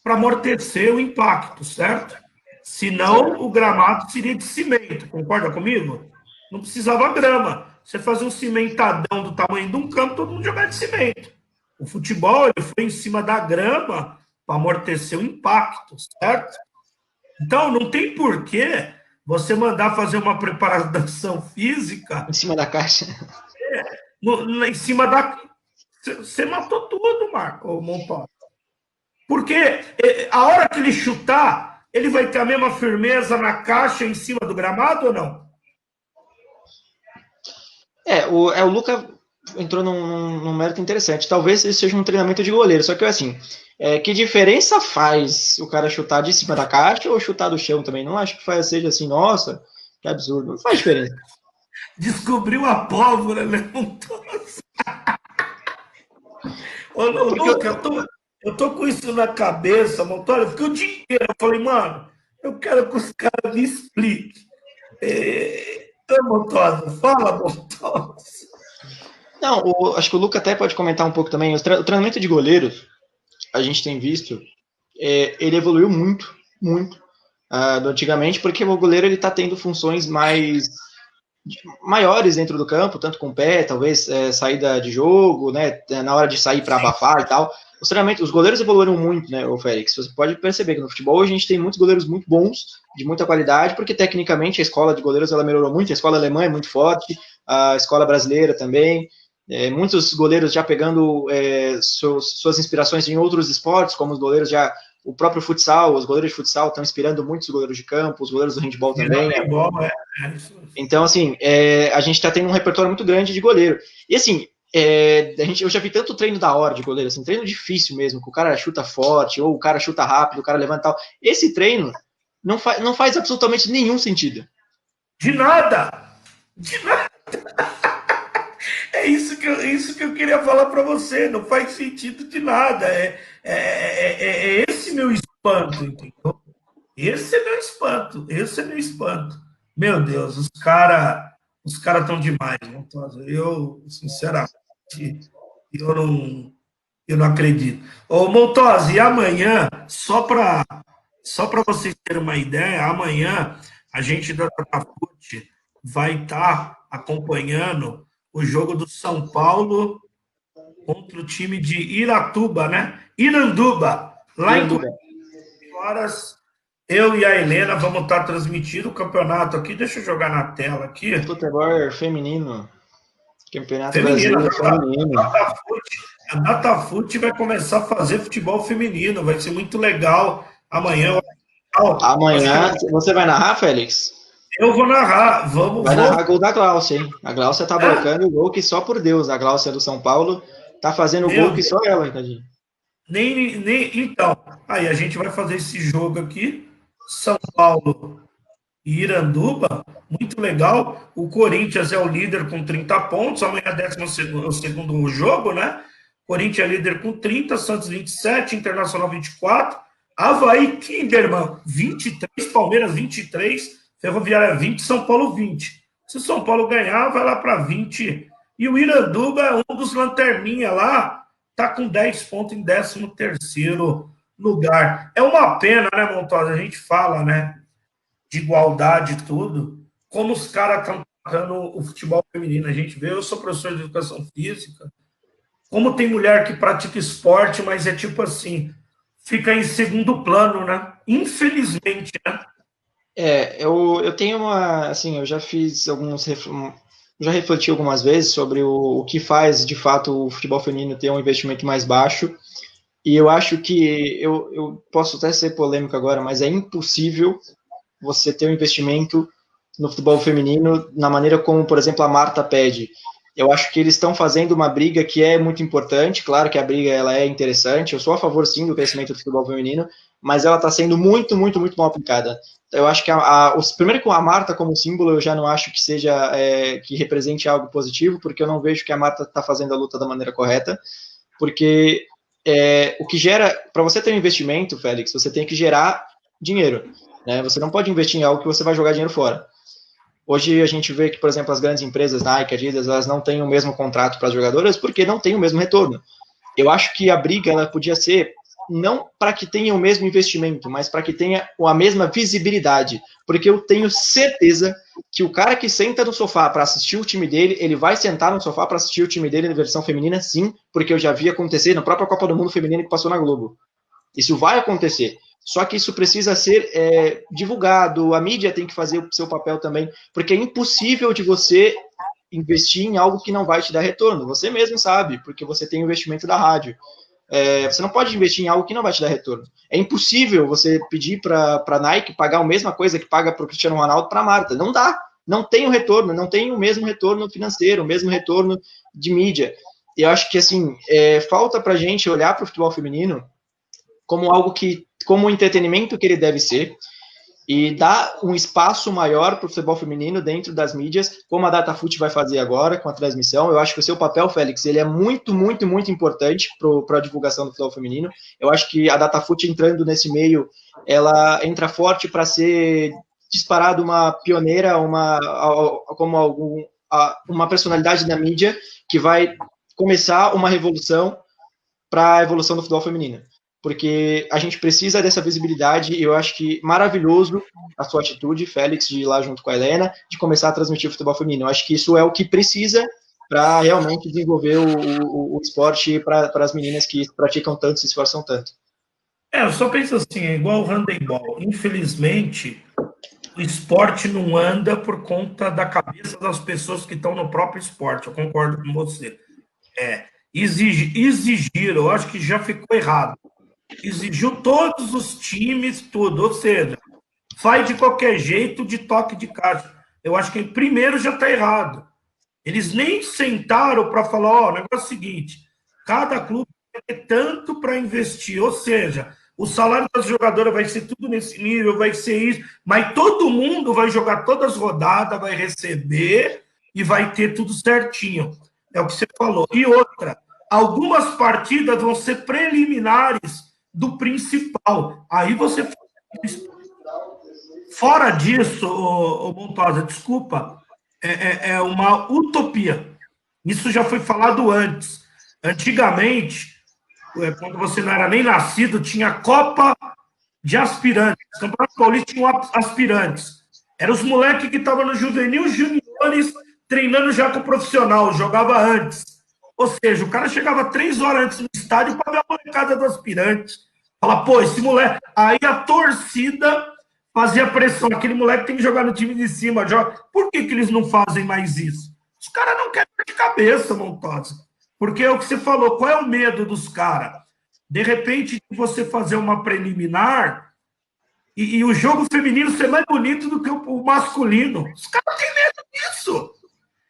Para amortecer o impacto, certo? Senão Certo. o gramado seria de cimento, concorda comigo? Não precisava grama. Você fazer um cimentadão do tamanho de um campo, todo mundo jogar de cimento. O futebol ele foi em cima da grama para amortecer o impacto, certo? Então não tem porquê você mandar fazer uma preparação física Em cima da caixa. em cima da. Você matou tudo, Marco Montoya. Porque a hora que ele chutar, ele vai ter a mesma firmeza na caixa em cima do gramado ou não? O Luca entrou num mérito interessante. Talvez isso seja um treinamento de goleiro. Só que assim, que diferença faz o cara chutar de cima da caixa ou chutar do chão também? Não acho que seja assim, nossa, que absurdo. Não faz diferença. Descobriu a pólvora, levantou. Ô, Luca, eu tô com isso na cabeça, Montoya. Eu fiquei o dia inteiro. Eu falei, mano, eu quero que os caras me expliquem. Montoya, fala, Montoya. Não, acho que o Luca até pode comentar um pouco também. O treinamento de goleiros, a gente tem visto, ele evoluiu muito, muito do antigamente, porque o goleiro ele está tendo funções maiores dentro do campo, tanto com o pé, talvez saída de jogo, né, na hora de sair para abafar e tal. Os goleiros evoluíram muito, né, o Félix? Você pode perceber que no futebol a gente tem muitos goleiros muito bons, de muita qualidade, porque tecnicamente a escola de goleiros ela melhorou muito, a escola alemã é muito forte, a escola brasileira também. Muitos goleiros já pegando suas inspirações em outros esportes, como os goleiros já. O próprio futsal, os goleiros de futsal estão inspirando muitos goleiros de campo, os goleiros do handball também. Então, assim, a gente está tendo um repertório muito grande de goleiro. E, assim, eu já vi tanto treino da hora de goleiro, assim, treino difícil mesmo, que o cara chuta forte, ou o cara chuta rápido, o cara levanta tal. Esse treino não faz absolutamente nenhum sentido. De nada! De nada! É isso que eu queria falar para você. Não faz sentido de nada. É esse meu espanto, entendeu? Esse é meu espanto. Esse é meu espanto. Meu Deus, os cara estão demais. Eu, sinceramente, eu não acredito. Ô, Montosa, e amanhã, só para vocês terem uma ideia, amanhã a gente da Datafute vai estar acompanhando o jogo do São Paulo contra o time de Iratuba, né? Iranduba, lá em Iranduba. horas. Eu e a Helena vamos estar transmitindo o campeonato aqui. Deixa eu jogar na tela aqui. Futebol feminino. Campeonato Feminino. Brasileiro Feminino. A Datafute vai começar a fazer futebol feminino. Vai ser muito legal. Amanhã. Amanhã, você vai narrar, Félix? Eu vou narrar. Vai narrar gol da Glaucia, hein? A Glaucia tá blocando o gol que só por Deus. A Glaucia do São Paulo tá fazendo o gol que só ela, Ricardinho. Então, aí a gente vai fazer esse jogo aqui. São Paulo e Iranduba, muito legal. O Corinthians é o líder com 30 pontos. Amanhã é o segundo jogo, né? Corinthians é líder com 30, Santos 27, Internacional 24, Avaí Kinderman 23, Palmeiras 23, Ferroviária 20, São Paulo 20. Se o São Paulo ganhar, vai lá para 20. E o Iranduba é um dos lanterninha lá, tá com 10 pontos em 13º lugar. É uma pena, né, Montosa? A gente fala, né, de igualdade e tudo, como os caras estão tratando o futebol feminino. A gente vê, eu sou professor de educação física, como tem mulher que pratica esporte, mas é tipo assim, fica em segundo plano, né? Infelizmente, né? Eu tenho assim, eu já fiz já refleti algumas vezes sobre o que faz, de fato, o futebol feminino ter um investimento mais baixo, e eu acho que, eu posso até ser polêmico agora, mas é impossível você ter um investimento no futebol feminino na maneira como, por exemplo, a Marta pede. Eu acho que eles estão fazendo uma briga que é muito importante, claro que a briga ela é interessante, eu sou a favor sim do crescimento do futebol feminino, mas ela está sendo muito, muito, muito mal aplicada. Eu acho que primeiro com a Marta como símbolo, eu já não acho que seja, que represente algo positivo, porque eu não vejo que a Marta está fazendo a luta da maneira correta, porque o que gera, para você ter um investimento, Félix, você tem que gerar dinheiro, né? Você não pode investir em algo que você vai jogar dinheiro fora. Hoje a gente vê que, por exemplo, as grandes empresas, Nike, Adidas, elas não têm o mesmo contrato para as jogadoras porque não tem o mesmo retorno. Eu acho que a briga ela podia ser não para que tenha o mesmo investimento, mas para que tenha a mesma visibilidade. Porque eu tenho certeza que o cara que senta no sofá para assistir o time dele, ele vai sentar no sofá para assistir o time dele na versão feminina, sim, porque eu já vi acontecer na própria Copa do Mundo Feminina que passou na Globo. Isso vai acontecer. Só que isso precisa ser divulgado, a mídia tem que fazer o seu papel também, porque é impossível de você investir em algo que não vai te dar retorno. Você mesmo sabe, porque você tem o investimento da rádio. Você não pode investir em algo que não vai te dar retorno. É impossível você pedir para a Nike pagar a mesma coisa que paga para o Cristiano Ronaldo para a Marta. Não dá. Não tem o retorno, não tem o mesmo retorno financeiro, o mesmo retorno de mídia. E eu acho que assim, falta para a gente olhar para o futebol feminino como algo como um entretenimento que ele deve ser, e dar um espaço maior para o futebol feminino dentro das mídias, como a Datafute vai fazer agora com a transmissão. Eu acho que o seu papel, Félix, ele é muito, muito, muito importante para a divulgação do futebol feminino. Eu acho que a Datafute entrando nesse meio, ela entra forte para ser disparado uma pioneira, uma personalidade da mídia que vai começar uma revolução para a evolução do futebol feminino. Porque a gente precisa dessa visibilidade, e eu acho que maravilhoso a sua atitude, Félix, de ir lá junto com a Helena, de começar a transmitir o futebol feminino. Eu acho que isso é o que precisa para realmente desenvolver o esporte para as meninas que praticam tanto, se esforçam tanto. Eu só penso assim, é igual o handebol. Infelizmente, o esporte não anda por conta da cabeça das pessoas que estão no próprio esporte. Eu concordo com você. Exigir, eu acho que já ficou errado. Exigiu todos os times, tudo, ou seja, faz de qualquer jeito de toque de caixa. Eu acho que primeiro já está errado. Eles nem sentaram para falar, o negócio é o seguinte, cada clube tem tanto para investir, ou seja, o salário das jogadoras vai ser tudo nesse nível, vai ser isso, mas todo mundo vai jogar todas as rodadas, vai receber e vai ter tudo certinho. É o que você falou. E outra, algumas partidas vão ser preliminares do principal. Aí você... Fora disso, Montosa, desculpa, é uma utopia. Isso já foi falado antes. Antigamente, quando você não era nem nascido, tinha Copa de Aspirantes. O Campeonato Paulista tinha aspirantes. Eram os moleques que estavam no juvenil juniores treinando já com o profissional, jogava antes. Ou seja, o cara chegava 3 horas antes no estádio para ver a molecada do aspirante. Fala, pô, esse moleque... Aí a torcida fazia pressão. Aquele moleque tem que jogar no time de cima. Joga. Por que eles não fazem mais isso? Os caras não querem de cabeça, Montosa. Porque é o que você falou, qual é o medo dos caras? De repente, você fazer uma preliminar e o jogo feminino ser mais bonito do que o masculino. Os caras têm medo disso.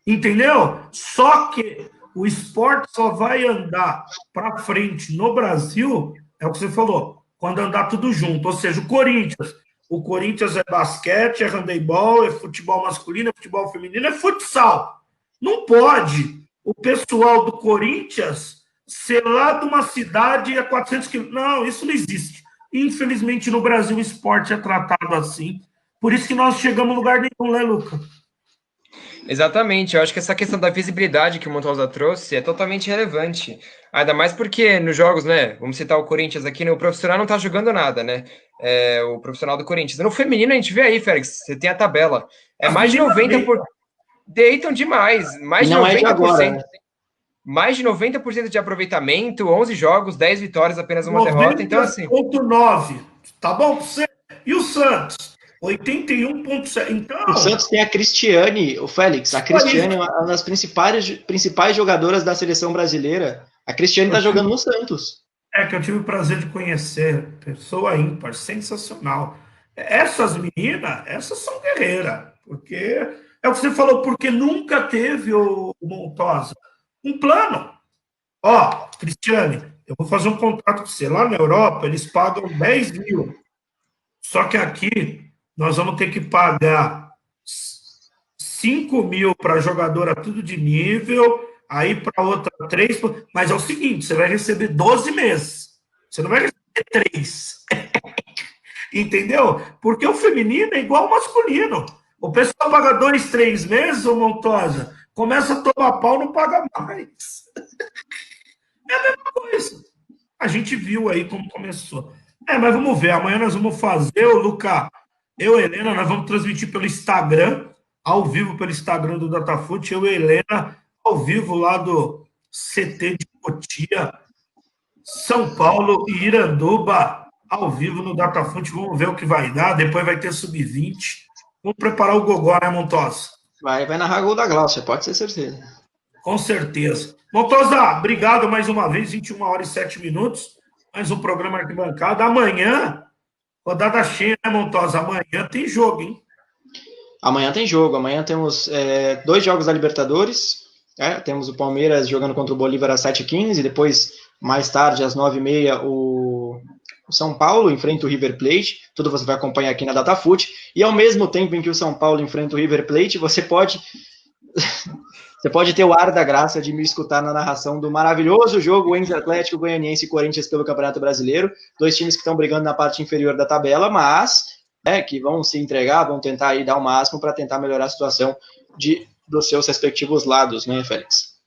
Entendeu? Só que o esporte só vai andar para frente no Brasil, é o que você falou, quando andar tudo junto. Ou seja, o Corinthians é basquete, é handebol, é futebol masculino, é futebol feminino, é futsal. Não pode o pessoal do Corinthians ser lá de uma cidade a 400 quilômetros. Não, isso não existe. Infelizmente, no Brasil, o esporte é tratado assim. Por isso que nós chegamos em lugar nenhum, né, Luca? Exatamente, eu acho que essa questão da visibilidade que o Montosa trouxe é totalmente relevante. Ainda mais porque nos jogos, né? Vamos citar o Corinthians aqui, né, o profissional não tá jogando nada, né? O profissional do Corinthians. No feminino, a gente vê aí, Félix, você tem a tabela. É mais de 90%. Deitam demais, mais de 90%. Agora, né? Mais de 90% de aproveitamento, 11 jogos, 10 vitórias, apenas uma derrota. Então, assim. 90,9. Tá bom pra você? E o Santos? 81,7. Então... O Santos tem a Cristiane, o Félix. A Cristiane é uma das principais jogadoras da seleção brasileira. A Cristiane tá jogando no Santos. É que eu tive o prazer de conhecer. Pessoa ímpar, sensacional. Essas meninas, essas são guerreiras. Porque é o que você falou, porque nunca teve o Montosa um plano. Ó, Cristiane, eu vou fazer um contrato com você. Lá na Europa, eles pagam 10 mil. Só que aqui, nós vamos ter que pagar 5 mil para jogadora tudo de nível, aí para outra 3. Mas é o seguinte, você vai receber 12 meses. Você não vai receber 3. Entendeu? Porque o feminino é igual ao masculino. O pessoal paga 2, 3 meses, ô Montosa, começa a tomar pau, não paga mais. É a mesma coisa. A gente viu aí como começou. Mas vamos ver. Amanhã nós vamos fazer, o Luca, eu e a Helena, nós vamos transmitir pelo Instagram, ao vivo pelo Instagram do Datafute, eu e a Helena, ao vivo lá do CT de Cotia, São Paulo e Iranduba, ao vivo no Datafute. Vamos ver o que vai dar. Depois vai ter sub-20. Vamos preparar o gogó, né, Montosa? Vai narrar gol da Glaucia, pode ter certeza. Com certeza. Montosa, obrigado mais uma vez, 21 horas e 7 minutos. Mais um programa Arquibancada. Amanhã, rodada cheia, né, Montosa? Amanhã tem jogo, hein? Amanhã tem jogo. Amanhã temos 2 jogos da Libertadores. Temos o Palmeiras jogando contra o Bolívar às 7h15. Depois, mais tarde, às 9h30, o São Paulo enfrenta o River Plate. Tudo você vai acompanhar aqui na Datafute. E ao mesmo tempo em que o São Paulo enfrenta o River Plate, você pode ter o ar da graça de me escutar na narração do maravilhoso jogo entre Atlético Goianiense e Corinthians pelo Campeonato Brasileiro. 2 times que estão brigando na parte inferior da tabela, mas que vão se entregar, vão tentar aí dar o máximo para tentar melhorar a situação dos seus respectivos lados, né, Félix?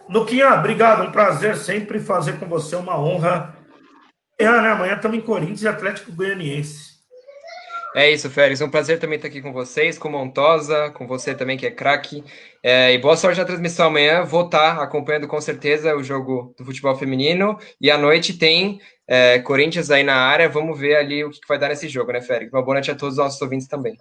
Luquinha, obrigado. Um prazer sempre fazer com você, uma honra. Né? Amanhã estamos em Corinthians e Atlético Goianiense. É isso, Félix. É um prazer também estar aqui com vocês, com o Montosa, com você também, que é craque. E boa sorte na transmissão amanhã. Vou estar acompanhando com certeza o jogo do futebol feminino. E à noite tem Corinthians aí na área. Vamos ver ali o que vai dar nesse jogo, né, Félix? Uma boa noite a todos os nossos ouvintes também.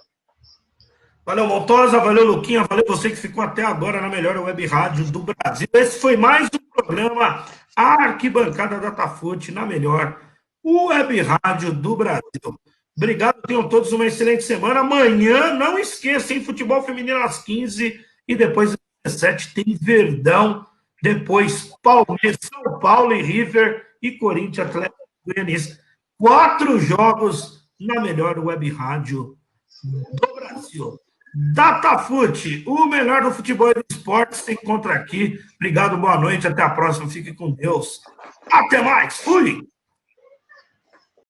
Valeu, Montosa. Valeu, Luquinha. Valeu você que ficou até agora na melhor web rádio do Brasil. Esse foi mais um programa Arquibancada Datafute na melhor web rádio do Brasil. Obrigado, tenham todos uma excelente semana. Amanhã, não esqueça, em futebol feminino às 15 e depois às 17 tem Verdão, depois Palmeiras, São Paulo e River e Corinthians, Atlético Goianiense. 4 jogos na melhor web rádio do Brasil. Datafute, o melhor do futebol e do esporte se encontra aqui. Obrigado, boa noite, até a próxima. Fique com Deus. Até mais, fui!